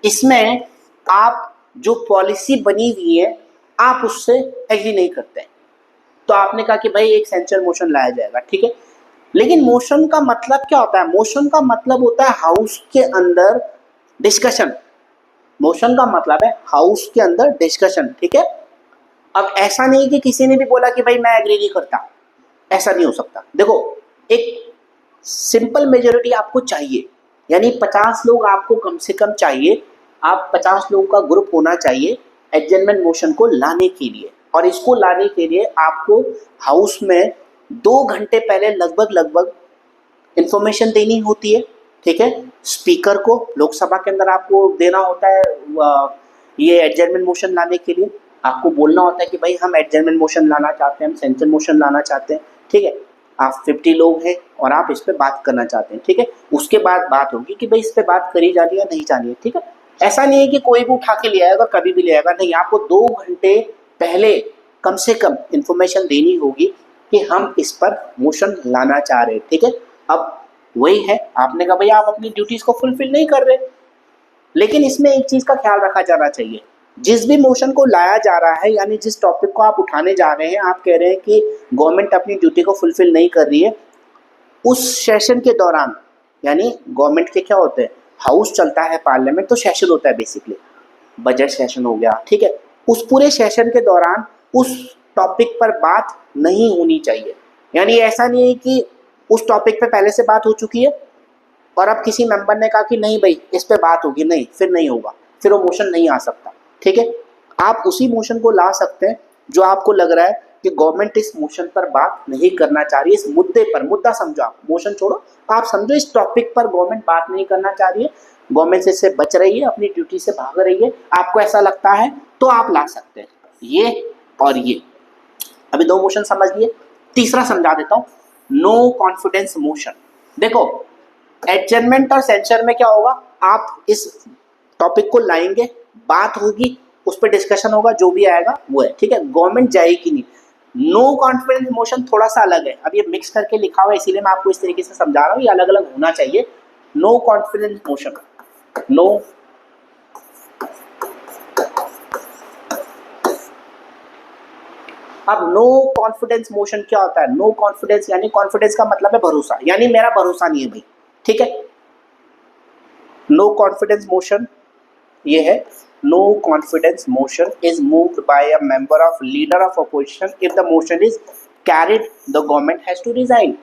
इसमें आप जो पॉलिसी बनी हुई है आप उससे एग्री नहीं करते, तो आपने कहा कि भाई एक सेंसर मोशन लाया जाएगा। ठीक है, लेकिन मोशन का मतलब क्या होता है? मोशन का मतलब होता है हाउस के अंदर डिस्कशन। मोशन का मतलब है हाउस के अंदर डिस्कशन। ठीक है, अब ऐसा नहीं कि किसी ने भी बोला कि भाई मैं एग्री नहीं करता, ऐसा नहीं हो सकता। देखो एक सिंपल मेजोरिटी आपको चाहिए, यानी 50 लोग आपको कम से कम चाहिए, आप 50 लोगों का ग्रुप होना चाहिए एडजर्नमेंट मोशन को लाने के लिए, और इसको लाने के लिए आपको हाउस में 2 घंटे पहले लगभग इंफॉर्मेशन देनी होती है। ठीक है, स्पीकर को लोकसभा के अंदर आपको देना होता है ये एडजर्नमेंट मोशन लाने के लिए आपको बोलना होता है कि भाई हम एडजर्नमेंट मोशन लाना चाहते हैं, हम सेंसर मोशन लाना चाहते हैं। ठीक है, आप 50 लोग हैं और आप इस पे बात करना चाहते हैं। ठीक है, उसके बाद बात होगी कि भाई इस पे बात करी जानी है नहीं जानी है। ठीक है, ऐसा नहीं है कि कोई भी उठा के ले आएगा कभी भी ले आएगा, नहीं, आपको 2 घंटे पहले कम से कम इंफॉर्मेशन देनी होगी कि हम इस पर मोशन लाना चाह रहे हैं। ठीक है, अब वही है, आपने कहा भाई आप अपनी ड्यूटीज को फुलफिल नहीं कर रहे, लेकिन इसमें एक चीज का ख्याल रखा जाना चाहिए, जिस भी मोशन को लाया जा रहा है, यानी जिस टॉपिक को आप उठाने जा रहे हैं, आप कह रहे हैं कि गवर्नमेंट अपनी ड्यूटी को फुलफिल नहीं कर रही है, उस सेशन के दौरान, यानी गवर्नमेंट के क्या होते हैं, हाउस चलता है पार्लियामेंट, तो सेशन होता है बेसिकली, बजट सेशन हो गया, ठीक है, उस पूरे सेशन के दौरान उस टॉपिक पर बात नहीं होनी चाहिए। यानी ऐसा नहीं है कि उस टॉपिक पे पहले से बात हो चुकी है और अब किसी मेंबर ने कहा कि नहीं भाई इस पे बात होगी, नहीं, फिर नहीं होगा, फिर वो मोशन नहीं आ सकता, ठीक है। आप उसी मोशन को ला सकते हैं जो आपको लग रहा है कि गवर्नमेंट इस मोशन पर बात नहीं करना चाह रही है, इस मुद्दे पर, मुद्दा समझो, आप मोशन छोड़ो, आप समझो इस टॉपिक पर गवर्नमेंट बात नहीं करना चाह रही है, गवर्नमेंट से बच रही है, अपनी ड्यूटी से भाग रही है, आपको ऐसा लगता है, तो आप ला सकते हैं ये और ये। अभी दो मोशन समझ लिए, तीसरा समझा देता हूं, नो कॉन्फिडेंस मोशन। देखो एडजर्नमेंट और सेंसर में क्या होगा, आप इस टॉपिक को लाएंगे, बात होगी, उस पर डिस्कशन होगा, जो भी आएगा वो है, ठीक है, गवर्नमेंट जाएगी नहीं। नो कॉन्फिडेंस मोशन थोड़ा सा अलग है, अब ये मिक्स करके लिखा हुआ है इसीलिए मैं आपको इस तरीके से समझा रहा हूँ, ये अलग अलग होना चाहिए। नो कॉन्फिडेंस मोशन, नो अब नो कॉन्फिडेंस मोशन क्या होता है, नो कॉन्फिडेंस यानी कॉन्फिडेंस का मतलब है भरोसा, यानी मेरा भरोसा नहीं है भाई, ठीक है। नो कॉन्फिडेंस मोशन ये है, no confidence motion is moved by a member of leader of opposition if the motion is carried the government has to resign.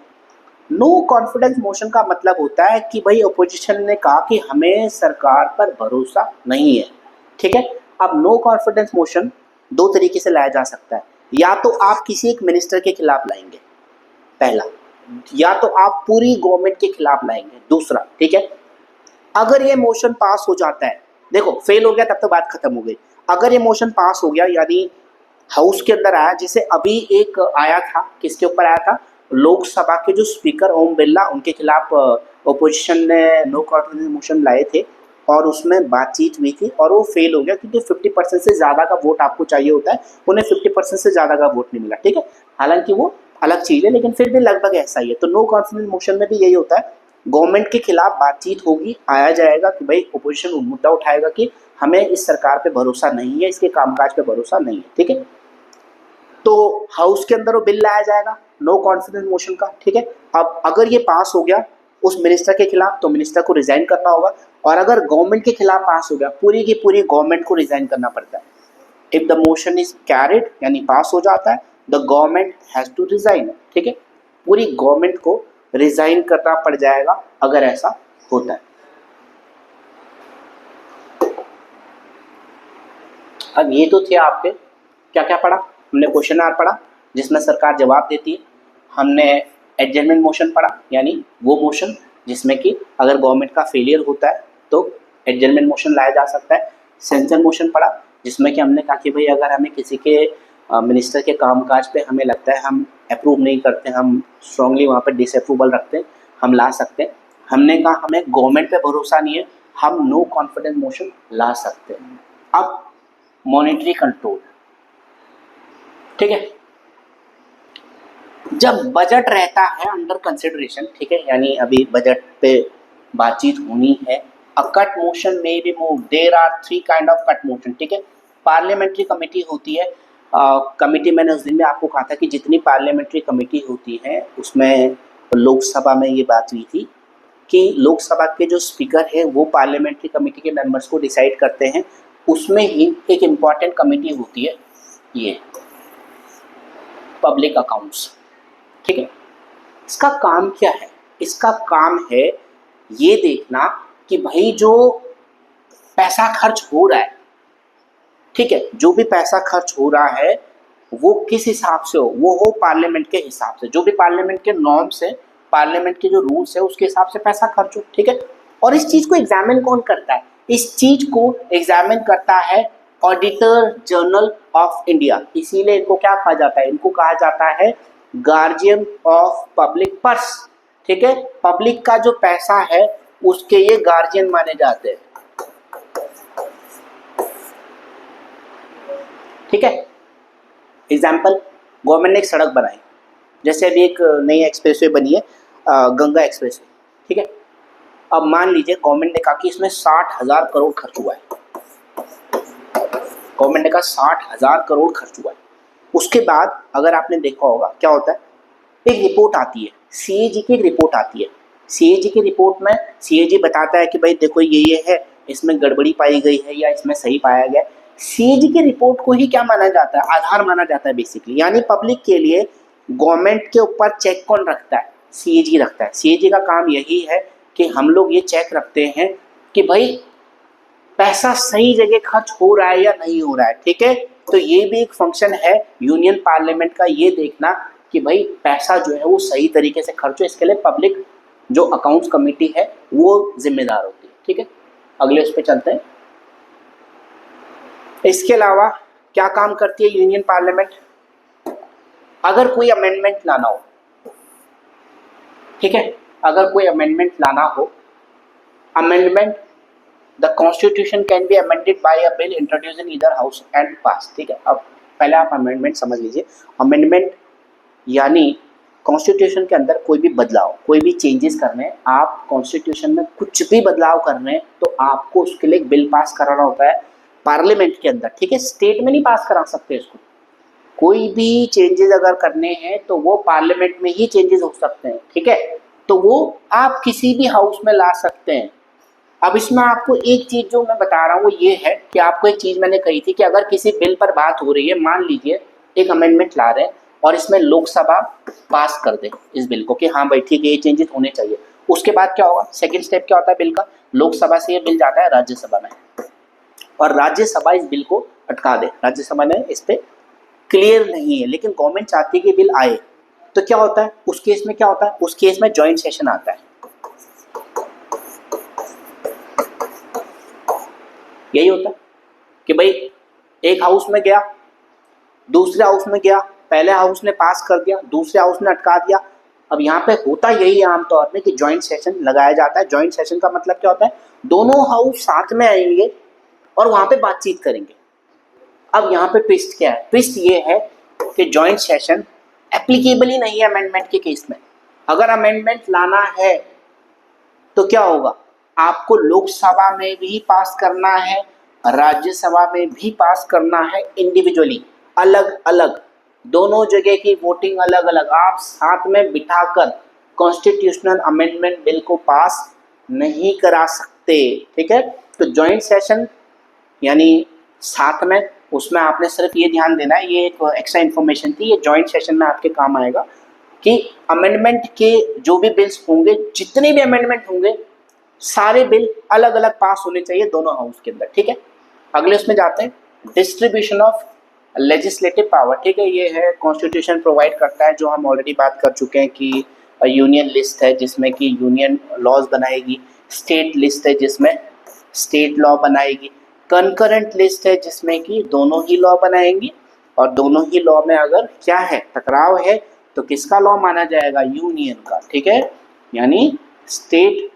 No confidence motion का मतलब होता है कि भाई अपोजिशन ने कहा कि हमें सरकार पर भरोसा नहीं है, ठीक है। अब नो कॉन्फिडेंस मोशन दो तरीके से लाया जा सकता है, या तो आप किसी एक मिनिस्टर के खिलाफ लाएंगे, पहला, या तो आप पूरी गवर्नमेंट के खिलाफ लाएंगे, दूसरा, ठीक है। अगर ये मोशन पास हो जाता है, देखो फेल हो गया तब तो बात खत्म हो गई, अगर ये मोशन पास हो गया यानी हाउस के अंदर आया, जैसे अभी एक आया था, किसके ऊपर आया था, लोकसभा के जो स्पीकर ओम बिरला, उनके खिलाफ ओपोजिशन ने नो कॉन्फिडेंस मोशन लाए थे और उसमें बातचीत हुई थी और वो फेल हो गया क्योंकि 50% से ज़्यादा का वोट आपको चाहिए होता है, उन्हें 50% से ज़्यादा का वोट नहीं मिला, ठीक है। हालांकि वो अलग चीज़ है लेकिन फिर भी लगभग ऐसा ही है। तो नो कॉन्फिडेंस मोशन में भी यही होता है, गवर्नमेंट के खिलाफ बातचीत होगी, आया जाएगा कि भाई ओपोजिशन मुद्दा उठाएगा कि हमें इस सरकार पे भरोसा नहीं है, इसके कामकाज पे भरोसा नहीं है, ठीक है। तो हाउस के अंदर वो बिल लाया जाएगा नो कॉन्फिडेंस मोशन का, ठीक है। अब अगर ये पास हो गया उस मिनिस्टर के खिलाफ तो मिनिस्टर को रिजाइन करना होगा, और अगर गवर्नमेंट के खिलाफ पास हो गया पूरी की पूरी गवर्नमेंट को रिजाइन करना पड़ता है। If the motion is carried यानी पास हो जाता है, the government has to resign, ठीक है, पूरी गवर्नमेंट को रिजाइन करना पड़ जाएगा अगर ऐसा होता है। अब ये तो थे आपके क्या क्या पढ़ा, हमने क्वेश्चन आर पढ़ा जिसमें सरकार जवाब देती है, हमने एडजर्नमेंट मोशन पढ़ा यानी वो मोशन जिसमें कि अगर गवर्नमेंट का फेलियर होता है तो एडजर्नमेंट मोशन लाया जा सकता है। सेंसर मोशन पढ़ा जिसमें कि हमने कहा कि भाई अगर हमें किसी के मिनिस्टर के कामकाज पे हमें लगता है हम अप्रूव नहीं करते, हम स्ट्रांगली वहाँ पर डिसअप्रूवल रखते हैं, हम ला सकते हैं। हमने कहा हमें गवर्नमेंट पे भरोसा नहीं है, हम नो कॉन्फिडेंस मोशन ला सकते हैं। अब मॉनेटरी कंट्रोल, ठीक है, जब बजट रहता है अंडर कंसिडरेशन, ठीक है, यानी अभी बजट पे बातचीत होनी है, अ कट मोशन में be move, there are 3 kind of cut motion, ठीक है। पार्लियामेंट्री कमेटी होती है, कमेटी मैंने उस दिन में आपको कहा था कि जितनी पार्लियामेंट्री कमेटी होती है उसमें लोकसभा में ये बात हुई थी कि लोकसभा के जो स्पीकर है वो पार्लियामेंट्री कमेटी के मेंबर्स को डिसाइड करते हैं। उसमें ही एक इम्पॉर्टेंट कमेटी होती है ये पब्लिक अकाउंट्स, ठीक है। इसका काम क्या है, इसका काम है ये देखना कि भाई जो पैसा खर्च हो रहा है, ठीक है, जो भी पैसा खर्च हो रहा है वो किस हिसाब से हो, वो हो पार्लियामेंट के हिसाब से, जो भी पार्लियामेंट के नॉर्म्स है, पार्लियामेंट के जो रूल्स है उसके हिसाब से पैसा खर्च हो, ठीक है। और इस चीज को एग्जामिन कौन करता है, इस चीज को एग्जामिन करता है ऑडिटर जनरल ऑफ इंडिया, इसीलिए इनको क्या कहा जाता है, इनको कहा जाता है गार्जियन ऑफ पब्लिक पर्स, ठीक है। पब्लिक का जो पैसा है उसके ये गार्जियन माने जाते हैं, ठीक है। एग्जाम्पल, गवर्नमेंट ने एक सड़क बनाई, जैसे अभी एक नई एक्सप्रेसवे बनी है गंगा एक्सप्रेसवे, ठीक है। अब मान लीजिए गवर्नमेंट ने कहा कि इसमें 60,000 करोड़ खर्च हुआ है, गवर्नमेंट ने कहा 60,000 करोड़ खर्च हुआ है। उसके बाद अगर आपने देखा होगा क्या होता है, एक रिपोर्ट आती है, सीएजी की एक रिपोर्ट आती है। सीएजी की रिपोर्ट में सीएजी बताता है कि भाई देखो ये है, इसमें गड़बड़ी पाई गई है या इसमें सही पाया गया। सीएजी की रिपोर्ट को ही क्या माना जाता है, आधार माना जाता है बेसिकली। यानी पब्लिक के लिए गवर्नमेंट के ऊपर चेक कौन रखता है, सीएजी रखता है। सीएजी का काम यही है कि हम लोग ये चेक रखते हैं कि भाई पैसा सही जगह खर्च हो रहा है या नहीं हो रहा है, ठीक है। तो ये भी एक फंक्शन है यूनियन पार्लियामेंट का, ये देखना कि भाई पैसा जो है वो सही तरीके से खर्च हो। इसके लिए पब्लिक जो अकाउंट्स कमेटी है वो जिम्मेदार होती है, ठीक है। अगले उस पर चलते हैं। इसके अलावा क्या काम करती है यूनियन पार्लियामेंट, अगर कोई अमेंडमेंट लाना हो, ठीक है, अगर कोई अमेंडमेंट लाना हो, amendment the constitution can be amended by a bill introduce in either house and pass, ठीक है। अब पहले आप अमेंडमेंट समझ लीजिए। अमेंडमेंट यानी कॉन्स्टिट्यूशन के अंदर कोई भी बदलाव, कोई भी चेंजेस करने हैं, आप कॉन्स्टिट्यूशन में कुछ भी बदलाव कर रहे हैं तो आपको उसके लिए एक बिल पास कराना होता है पार्लियामेंट के अंदर, ठीक है। स्टेट में नहीं पास करा सकते इसको। कोई भी चेंजेस अगर करने हैं तो वो पार्लियामेंट में ही चेंजेस हो सकते हैं, ठीक है। तो वो आप किसी भी हाउस में ला सकते हैं। अब इसमें आपको एक चीज जो मैं बता रहा हूँ वो ये है कि आपको एक चीज मैंने कही थी कि अगर किसी बिल पर बात हो रही है, मान लीजिए एक अमेंडमेंट ला रहे हैं और इसमें लोकसभा पास कर दे इस बिल को कि हाँ भाई ठीक है ये चेंजेस होने चाहिए, उसके बाद क्या होगा, सेकंड स्टेप क्या होता है बिल का, लोकसभा से ये बिल जाता है राज्यसभा में और राज्यसभा इस बिल को अटका दे। राज्यसभा में इस पे क्लियर नहीं है लेकिन गवर्नमेंट चाहती है कि बिल आए, तो क्या होता है उस केस में, क्या होता है उस केस में जॉइंट सेशन आता है। यही होता है कि भाई एक हाउस में गया, दूसरे हाउस में गया, पहले हाउस ने पास कर दिया, दूसरे हाउस ने अटका दिया। अब यहाँ पे होता यही है आमतौर में कि जॉइंट सेशन लगाया जाता है। जॉइंट सेशन का मतलब क्या होता है, दोनों हाउस साथ में आएंगे और वहां पे बातचीत करेंगे। अब यहाँ पे ट्विस्ट क्या है, ट्विस्ट ये है कि जॉइंट सेशन एप्लीकेबल ही नहीं है अमेंडमेंट के केस में। अगर अमेंडमेंट लाना है तो क्या होगा, आपको लोकसभा में भी पास करना है, राज्यसभा में भी पास करना है, इंडिविजुअली अलग अलग, दोनों जगह की वोटिंग अलग अलग, आप साथ में बिठाकर कॉन्स्टिट्यूशनल अमेंडमेंट बिल को पास नहीं करा सकते, ठीक है। तो जॉइंट सेशन यानी साथ में, उसमें आपने सिर्फ ये ध्यान देना है, ये एक एक्स्ट्रा इन्फॉर्मेशन थी, ये जॉइंट सेशन में आपके काम आएगा कि अमेंडमेंट के जो भी बिल्स होंगे, जितने भी अमेंडमेंट होंगे, सारे बिल अलग अलग पास होने चाहिए दोनों हाउस के अंदर, ठीक है। अगले उसमें जाते हैं, डिस्ट्रीब्यूशन ऑफ लेजिस्लेटिव पावर, ठीक है। ये है कॉन्स्टिट्यूशन प्रोवाइड करता है, जो हम ऑलरेडी बात कर चुके हैं कि यूनियन लिस्ट है जिसमें कि यूनियन लॉज बनाएगी, स्टेट लिस्ट है जिसमें स्टेट लॉ बनाएगी, कंकरेंट लिस्ट है जिसमें कि दोनों ही लॉ बनाएंगी और दोनों ही लॉ में अगर क्या है, टकराव है, तो किसका लॉ माना जाएगा, यूनियन का, ठीक है। यानी स्टेट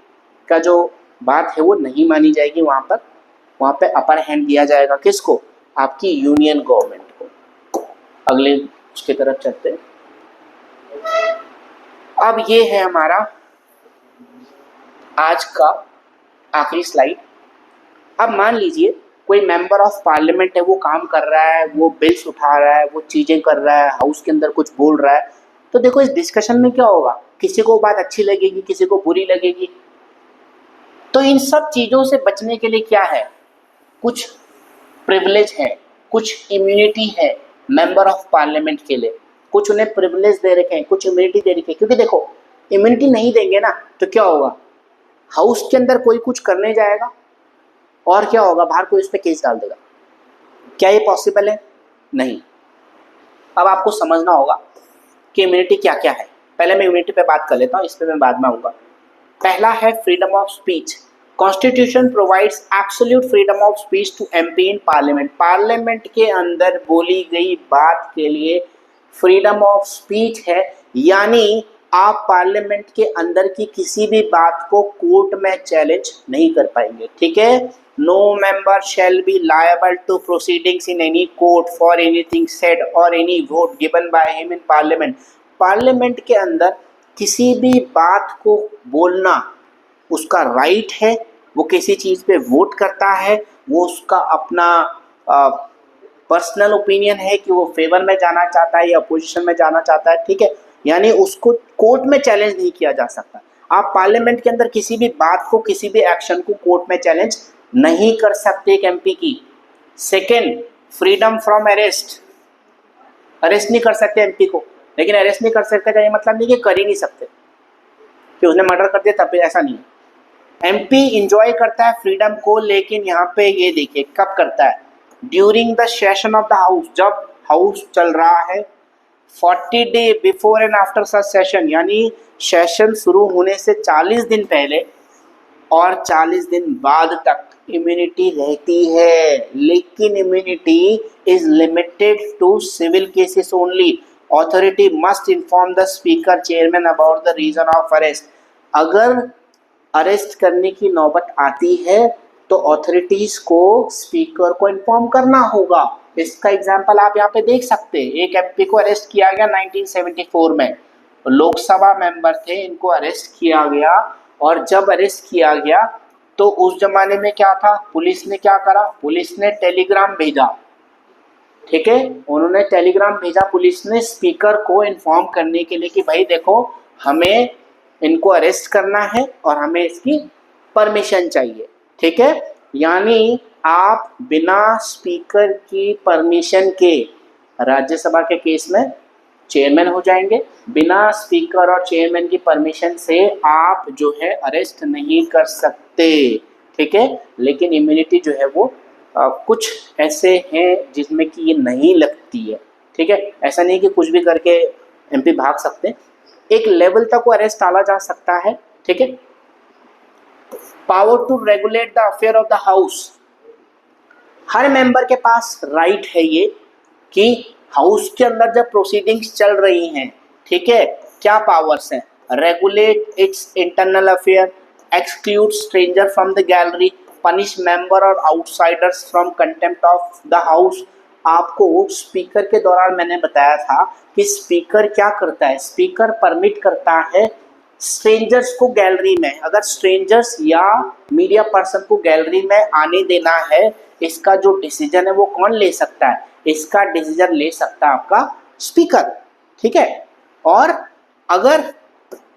का जो बात है वो नहीं मानी जाएगी, वहाँ पे अपर हैंड दिया जाएगा किसको, आपकी यूनियन गवर्नमेंट को। अगले उसके तरफ चलते हैं। अब ये है हमारा आज का आखिरी स्लाइड। अब मान लीजिए कोई मेंबर ऑफ पार्लियामेंट है, वो काम कर रहा है, वो बिल्स उठा रहा है, वो चीजें कर रहा है, हाउस के अंदर कुछ बोल रहा है, तो देखो इस डिस्कशन में क्या होगा, किसी को बात अच्छी लगेगी, किसी को बुरी लगेगी। तो इन सब चीजों से बचने के लिए क्या है, कुछ प्रिविलेज है, कुछ इम्यूनिटी है मेंबर ऑफ पार्लियामेंट के लिए, कुछ उन्हें प्रिविलेज दे रखे हैं, कुछ इम्यूनिटी दे रखी है। क्योंकि देखो इम्यूनिटी नहीं देंगे ना तो क्या होगा, हाउस के अंदर कोई कुछ करने जाएगा और क्या होगा, बाहर कोई उस पर केस डाल देगा। क्या ये पॉसिबल है, नहीं। अब आपको समझना होगा कि इम्यूनिटी क्या क्या है। पहले मैं इम्यूनिटी पे बात कर लेता हूँ, इस पर मैं बाद में आऊँगा। पहला है freedom of speech. Constitution provides absolute freedom of speech to MP in parliament. Parliament के अंदर बोली गई बात के लिए फ्रीडम ऑफ स्पीच है, यानी आप पार्लियामेंट के अंदर की किसी भी बात को कोर्ट में चैलेंज नहीं कर पाएंगे, ठीक है। No member shall be liable to proceedings in any court for anything said और any vote given by him in parliament. Parliament के अंदर किसी भी बात को बोलना उसका राइट है, वो किसी चीज़ पे वोट करता है, वो उसका अपना पर्सनल ओपिनियन है कि वो फेवर में जाना चाहता है या अपोजिशन में जाना चाहता है, ठीक है, यानी उसको कोर्ट में चैलेंज नहीं किया जा सकता। आप पार्लियामेंट के अंदर किसी भी बात को, किसी भी एक्शन को कोर्ट में चैलेंज नहीं कर सकते एक एमपी की। Second, freedom from arrest, arrest नहीं कर सकते एमपी को, लेकिन अरेस्ट नहीं कर सकते का ये मतलब नहीं कि कर ही नहीं सकते कि उसने मर्डर कर दिया तब, ऐसा नहीं है। एमपी इंजॉय करता है फ्रीडम को, लेकिन यहाँ पे ये देखिए कब करता है, during the session of the house, जब हाउस चल रहा है, 40 day before and after such session, यानी सेशन शुरू होने से 40 दिन पहले और 40 दिन बाद तक इम्यूनिटी रहती है, लेकिन immunity is limited to civil cases only. Authority must inform the speaker chairman about the reason of arrest. अगर अरेस्ट करने की नौबत आती है तो ऑथोरिटीज को स्पीकर को इन्फॉर्म करना होगा। इसका एग्जाम्पल आप यहाँ पे देख सकते हैं। एक एमपी को अरेस्ट किया गया 1974 में, लोकसभा मेंबर थे, इनको अरेस्ट किया गया, और जब अरेस्ट किया गया तो उस जमाने में क्या था, पुलिस ने क्या करा, पुलिस ने टेलीग्राम भेजा, ठीक है, उन्होंने टेलीग्राम भेजा पुलिस ने स्पीकर को इन्फॉर्म करने के लिए कि भाई देखो हमें इनको अरेस्ट करना है और हमें इसकी परमिशन चाहिए, ठीक है। यानी आप बिना स्पीकर की परमिशन के राज्यसभा के केस में चेयरमैन हो जाएंगे, बिना स्पीकर और चेयरमैन की परमिशन से आप जो है अरेस्ट नहीं कर सकते, ठीक है। लेकिन इम्यूनिटी जो है वो कुछ ऐसे हैं जिसमें कि ये नहीं लगती है, ठीक है। ऐसा नहीं कि कुछ भी करके एमपी भाग सकते हैं, एक लेवल तक वो अरेस्ट डाला जा सकता है, ठीक है। Power to regulate the affair of the house, हर मेंबर के पास राइट है ये कि हाउस के अंदर जब प्रोसीडिंग्स चल रही हैं, ठीक है, क्या पावर्स हैं, regulate its internal affair, exclude stranger from the gallery, punish member और outsiders from contempt of the house. आपको स्पीकर के दौरान मैंने बताया था कि स्पीकर क्या करता है, स्पीकर परमिट करता है स्ट्रेंजर्स को गैलरी में, अगर स्ट्रेंजर्स या मीडिया पर्सन को गैलरी में आने देना है, इसका जो डिसीजन है वो कौन ले सकता है, इसका डिसीजन ले सकता है आपका स्पीकर, ठीक है। और अगर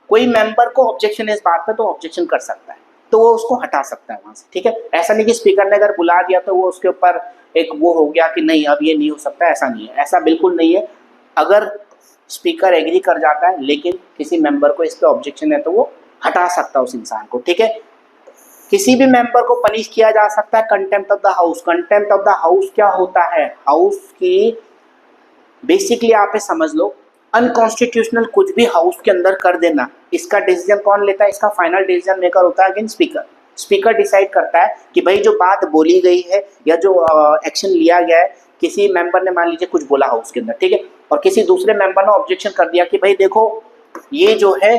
कोई मेंबर को ऑब्जेक्शन है इस बात पे तो ऑब्जेक्शन कर सकता है, तो वो उसको हटा सकता है वहां से, ठीक है। ऐसा नहीं कि स्पीकर ने अगर बुला दिया तो वो उसके ऊपर एक वो हो गया कि नहीं अब ये नहीं हो सकता, ऐसा नहीं है, ऐसा बिल्कुल नहीं है। अगर स्पीकर एग्री कर जाता है लेकिन किसी मेंबर को इस पे ऑब्जेक्शन है तो वो हटा सकता है उस इंसान को, ठीक है। किसी भी मेंबर को पनिश किया जा सकता है contempt of the house. Contempt of the house क्या होता है, हाउस की बेसिकली आप समझ लो अनकॉन्स्टिट्यूशनल कुछ भी हाउस के अंदर कर देना, इसका डिसीजन कौन लेता है, इसका फाइनल डिसीजन मेकर होता है अगेन स्पीकर। स्पीकर डिसाइड करता है कि भाई जो बात बोली गई है या जो एक्शन लिया गया है, किसी मेंबर ने मान लीजिए कुछ बोला हाउस के अंदर, ठीक है, और किसी दूसरे मेंबर ने ऑब्जेक्शन कर दिया कि भाई देखो ये जो है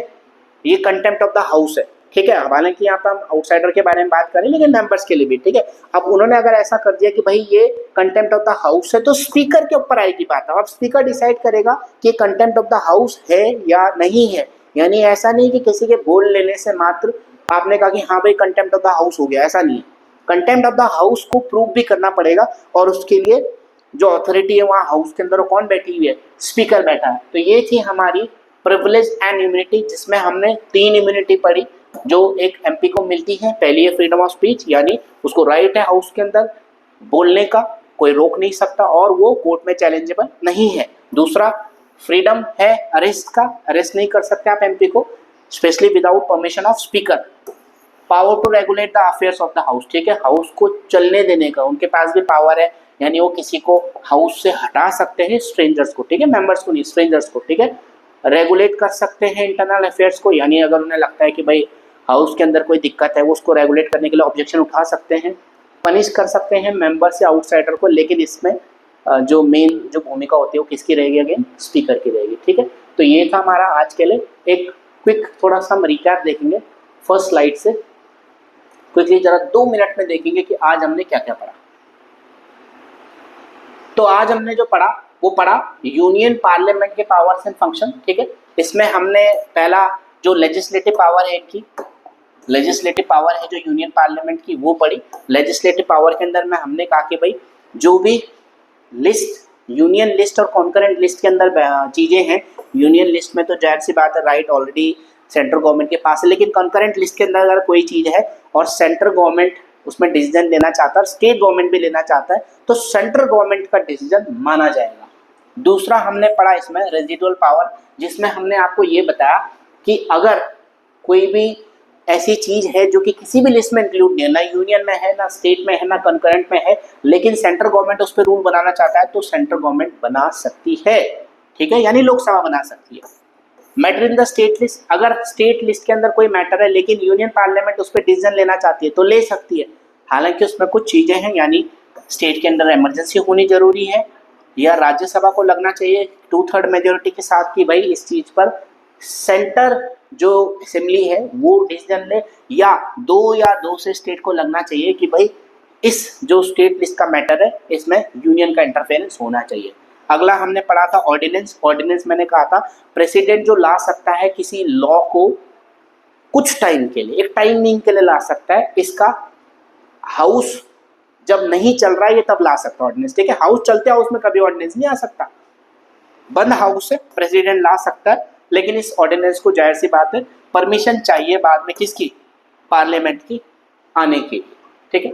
ये कंटेम्प्ट ऑफ द हाउस है, ठीक है। हालांकि यहाँ पर हम आउटसाइडर के बारे में बात करें लेकिन मेंबर्स के लिए भी, ठीक है। अब उन्होंने अगर ऐसा कर दिया कि भाई ये कंटेम्प्ट ऑफ द हाउस है तो स्पीकर के ऊपर आएगी बात। अब स्पीकर डिसाइड करेगा कि कंटेम्प्ट ऑफ द हाउस है या नहीं है। यानी ऐसा नहीं कि किसी के बोल लेने से मात्र आपने कहा कि हाँ भाई कंटेम्प्ट ऑफ द हाउस हो गया, ऐसा नहीं है। कंटेम्प्ट ऑफ द हाउस को प्रूव भी करना पड़ेगा और उसके लिए जो अथॉरिटी है वहाँ हाउस के अंदर कौन बैठी हुई है, स्पीकर बैठा है। तो ये थी हमारी प्रिविलेज एंड इम्यूनिटी, जिसमें हमने 3 इम्यूनिटी पढ़ी जो एक एमपी को मिलती है। पहली है फ्रीडम ऑफ स्पीच, यानी उसको राइट है हाउस के अंदर बोलने का, कोई रोक नहीं सकता और वो कोर्ट में चैलेंजेबल नहीं है। दूसरा फ्रीडम है अरेस्ट का, अरेस्ट नहीं कर सकते आप एमपी को specially without permission of speaker. Power to regulate the affairs of the house, ठीक है, हाउस को चलने देने का उनके पास भी पावर है, यानी वो किसी को हाउस से हटा सकते हैं, स्ट्रेंजर्स को, ठीक है, मेंबर्स को नहीं, स्ट्रेंजर्स को, ठीक है। रेगुलेट कर सकते हैं इंटरनल अफेयर्स को, यानी अगर उन्हें लगता है कि भाई हाउस के अंदर कोई दिक्कत है वो उसको रेगुलेट करने के लिए ऑब्जेक्शन उठा सकते हैं। पनिश कर सकते हैं मेंबर से आउटसाइडर को, लेकिन इसमें जो मेन जो भूमिका होती है वो किसकी रहेगी, अगेन स्पीकर की रहेगी, ठीक है। तो ये था हमारा आज के लिए एक क्विक थोड़ा सा हम रिकैप देखेंगे फर्स्ट स्लाइड से क्विकली, जरा 2 मिनट में देखेंगे कि आज हमने क्या क्या पढ़ा। तो आज हमने जो पढ़ा वो पढ़ा यूनियन पार्लियामेंट के पावर्स एंड फंक्शन, ठीक है। इसमें हमने पहला जो लेजिस्लेटिव पावर है की लेजिस्लेटिव पावर है जो यूनियन पार्लियामेंट की वो पढ़ी। लेजिस्लेटिव पावर के अंदर में हमने कहा कि भाई जो भी लिस्ट, यूनियन लिस्ट और कॉन्करेंट लिस्ट के अंदर चीजें हैं। यूनियन लिस्ट में तो जाहिर सी बात है राइट ऑलरेडी सेंट्रल गवर्नमेंट के पास है, लेकिन कॉन्करेंट लिस्ट के अंदर अगर कोई चीज है और सेंट्रल गवर्नमेंट उसमें डिसीजन लेना चाहता है, स्टेट गवर्नमेंट भी लेना चाहता है, तो सेंट्रल गवर्नमेंट का डिसीजन माना जाएगा। दूसरा हमने पढ़ा इसमें रेजिडुअल पावर, जिसमें हमने आपको ये बताया कि अगर कोई भी ऐसी चीज है जो कि किसी भी लिस्ट में इंक्लूड नहीं है, ना यूनियन में है, ना स्टेट में है, ना कंकरेंट में है, लेकिन सेंट्रल गवर्नमेंट उस पर रूल बनाना चाहता है, तो सेंट्रल गवर्नमेंट बना सकती है, ठीक है, यानी लोकसभा बना सकती है। Matter in the state list, अगर स्टेट लिस्ट के अंदर कोई मैटर है लेकिन यूनियन पार्लियामेंट उस पर डिसीजन लेना चाहती है तो ले सकती है, हालांकि उसमें कुछ चीजें हैं, यानी स्टेट के अंदर इमरजेंसी होनी जरूरी है, या राज्यसभा को लगना चाहिए 2/3 मेजोरिटी के साथ कि भाई इस चीज पर सेंटर जो असेंबली है वो डिसीजन ले, या 2 से स्टेट को लगना चाहिए कि भाई इस जो स्टेट लिस्ट का मैटर है इसमें यूनियन का इंटरफेरेंस होना चाहिए। अगला हमने पढ़ा था ऑर्डिनेंस। ऑर्डिनेंस मैंने कहा था प्रेसिडेंट जो ला सकता है किसी लॉ को कुछ टाइम के लिए, एक टाइमिंग के लिए ला सकता है, इसका हाउस जब नहीं चल रहा है ये तब ला सकता है ऑर्डिनेंस, ठीक है। हाउस चलते हाउस में कभी ऑर्डिनेंस नहीं आ सकता, बंद हाउस से प्रेसिडेंट ला सकता है, लेकिन इस ऑर्डिनेंस को जाहिर सी बात है परमिशन चाहिए बाद में किसकी, पार्लियामेंट की आने की, ठीक है।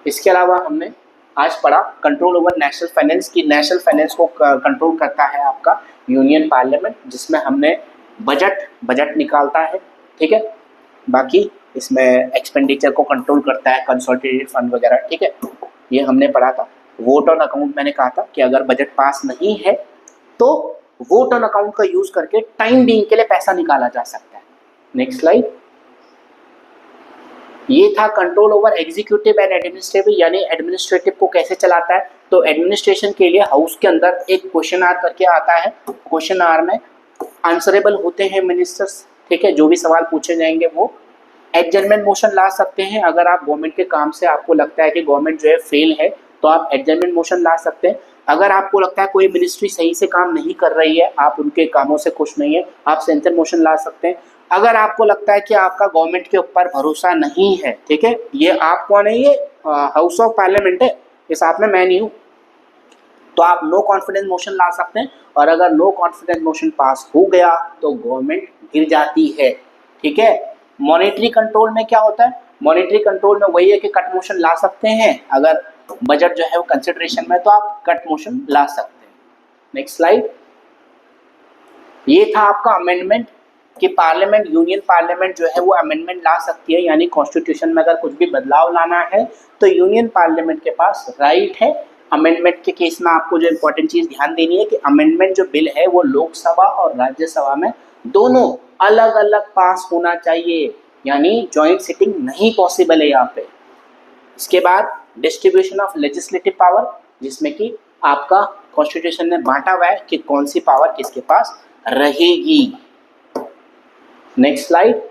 इसके अलावा हमने आज पढ़ा कंट्रोल ओवर नेशनल फाइनेंस की, नेशनल फाइनेंस को कंट्रोल करता है आपका यूनियन पार्लियामेंट, जिसमें हमने बजट निकालता है, ठीक है। बाकी इसमें एक्सपेंडिचर को कंट्रोल करता है कंसोलिडेटेड फंड वगैरह, ठीक है, ये हमने पढ़ा था। वोट ऑन अकाउंट मैंने कहा था कि अगर बजट पास नहीं है तो वोट ऑन अकाउंट का यूज करके टाइम बीइंग के लिए पैसा निकाला जा सकता है। Next slide. ये था control over executive and administrative, यानी एडमिनिस्ट्रेटिव को कैसे चलाता है। तो एडमिनिस्ट्रेशन के लिए हाउस के अंदर एक क्वेश्चन आर करके आता है, क्वेश्चन आर में आंसरेबल होते हैं मिनिस्टर्स, ठीक है, जो भी सवाल पूछे जाएंगे वो। एडजर्नमेंट मोशन ला सकते हैं, अगर आप गवर्नमेंट के काम से आपको लगता है कि गवर्नमेंट जो है फेल है तो आप एडजर्नमेंट मोशन ला सकते हैं। अगर आपको लगता है कोई मिनिस्ट्री सही से काम नहीं कर रही है, आप उनके कामों से खुश नहीं है, आप सेंसर मोशन ला सकते हैं। अगर आपको लगता है कि आपका गवर्नमेंट के ऊपर भरोसा नहीं है, ठीक है, ये आप कौन है, ये हाउस ऑफ पार्लियामेंट है, ये साथ में मैं नहीं हूँ, तो आप नो कॉन्फिडेंस मोशन ला सकते हैं, और अगर नो कॉन्फिडेंस मोशन पास हो गया तो गवर्नमेंट गिर जाती है, ठीक है। मॉनेटरी कंट्रोल में क्या होता है, मॉनेटरी कंट्रोल में वही है कि कट मोशन ला सकते हैं, अगर बजट जो है वो कंसिडरेशन में तो आप कट मोशन ला सकते हैं। Next slide. ये था आपका अमेंडमेंट कि पार्लियामेंट, यूनियन पार्लियामेंट जो है वो अमेंडमेंट ला सकती है, यानी कॉन्स्टिट्यूशन में अगर कुछ भी बदलाव लाना है तो यूनियन पार्लियामेंट के पास राइट है। अमेंडमेंट के केस में आपको जो इम्पोर्टेंट चीज ध्यान देनी है कि अमेंडमेंट जो बिल है वो लोकसभा और राज्यसभा में दोनों अलग अलग पास होना चाहिए, यानी ज्वाइंट सिटिंग नहीं पॉसिबल है यहाँ पे। इसके बाद डिस्ट्रीब्यूशन ऑफ लेजिस्लेटिव पावर, जिसमें कि आपका कॉन्स्टिट्यूशन ने बांटा हुआ है कि कौन सी पावर किसके पास रहेगी। Next slide.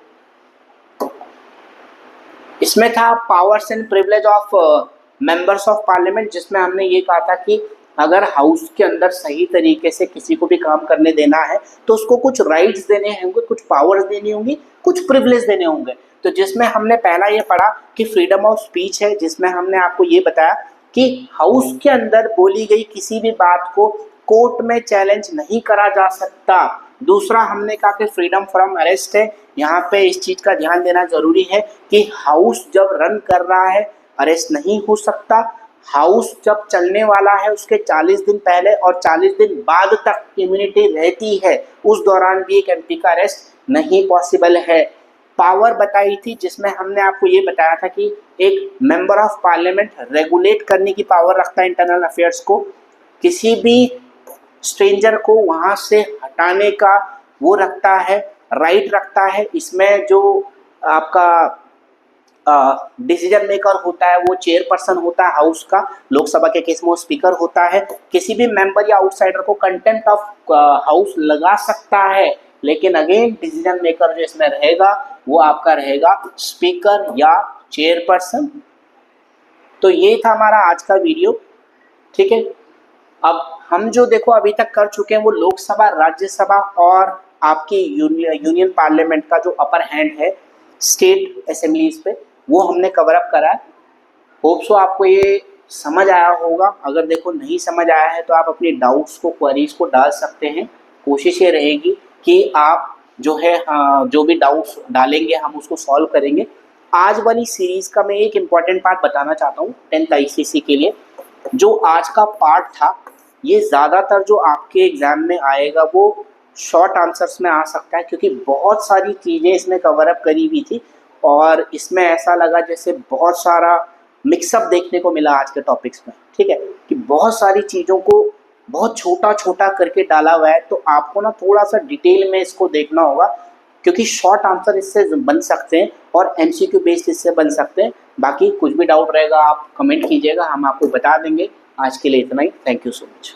इसमें था powers and privilege of members of parliament, जिसमें हमने ये कहा था कि अगर हाउस के अंदर सही तरीके से किसी को भी काम करने देना है तो उसको कुछ राइट्स देने होंगे, कुछ पावर्स देनी होंगी, कुछ प्रिविलेज देने होंगे। तो जिसमें हमने पहला ये पढ़ा कि फ्रीडम ऑफ स्पीच है, जिसमें हमने आपको ये बताया कि हाउस के अंदर बोली गई किसी भी बात को कोर्ट में चैलेंज नहीं करा जा सकता। दूसरा हमने कहा कि फ्रीडम फ्रॉम अरेस्ट है, यहाँ पे इस चीज का ध्यान देना जरूरी है कि हाउस जब रन कर रहा है अरेस्ट नहीं हो सकता। हाउस जब चलने वाला है उसके 40 दिन पहले और 40 दिन बाद तक इम्यूनिटी रहती है, उस दौरान भी एक एमपी का अरेस्ट नहीं पॉसिबल है। पावर बताई थी, जिसमें हमने आपको ये बताया था कि एक मेंबर ऑफ पार्लियामेंट रेगुलेट करने की पावर रखता है इंटरनल अफेयर्स को, किसी भी स्ट्रेंजर को वहां से हटाने का वो रखता है, राइट रखता है। इसमें जो आपका डिसीजन मेकर होता है वो चेयरपर्सन होता है हाउस का, लोकसभा के केस में वो स्पीकर होता है। किसी भी मेंबर या आउटसाइडर को कंटेम्प्ट ऑफ हाउस लगा सकता है, लेकिन अगेन डिसीजन मेकर जो इसमें रहेगा वो आपका रहेगा स्पीकर या चेयरपर्सन। तो ये था हमारा आज का वीडियो, ठीक है। अब हम जो देखो अभी तक कर चुके हैं वो लोकसभा, राज्यसभा और आपकी यूनियन पार्लियामेंट का जो अपर हैंड है स्टेट असेंबलीज पे, वो हमने कवर अप करा है। होप सो आपको ये समझ आया होगा। अगर देखो नहीं समझ आया है तो आप अपने डाउट्स को, क्वेरीज को डाल सकते हैं। कोशिश ये रहेगी कि आप जो है जो भी डाउट्स डालेंगे हम उसको सॉल्व करेंगे। आज वाली सीरीज का मैं एक इम्पॉर्टेंट पार्ट बताना चाहता हूँ 10th ICC के लिए। जो आज का पार्ट था ये ज़्यादातर जो आपके एग्जाम में आएगा वो शॉर्ट आंसर्स में आ सकता है, क्योंकि बहुत सारी चीज़ें इसमें कवर अप करी हुई थी और इसमें ऐसा लगा जैसे बहुत सारा मिक्सअप देखने को मिला आज के टॉपिक्स में। ठीक है, कि बहुत सारी चीज़ों को बहुत छोटा छोटा करके डाला हुआ है, तो आपको ना थोड़ा सा डिटेल में इसको देखना होगा, क्योंकि शॉर्ट आंसर इससे बन सकते हैं और MCQ बेस्ड इससे बन सकते हैं। बाकी कुछ भी डाउट रहेगा आप कमेंट कीजिएगा, हम आपको बता देंगे। आज के लिए इतना ही। Thank you so much.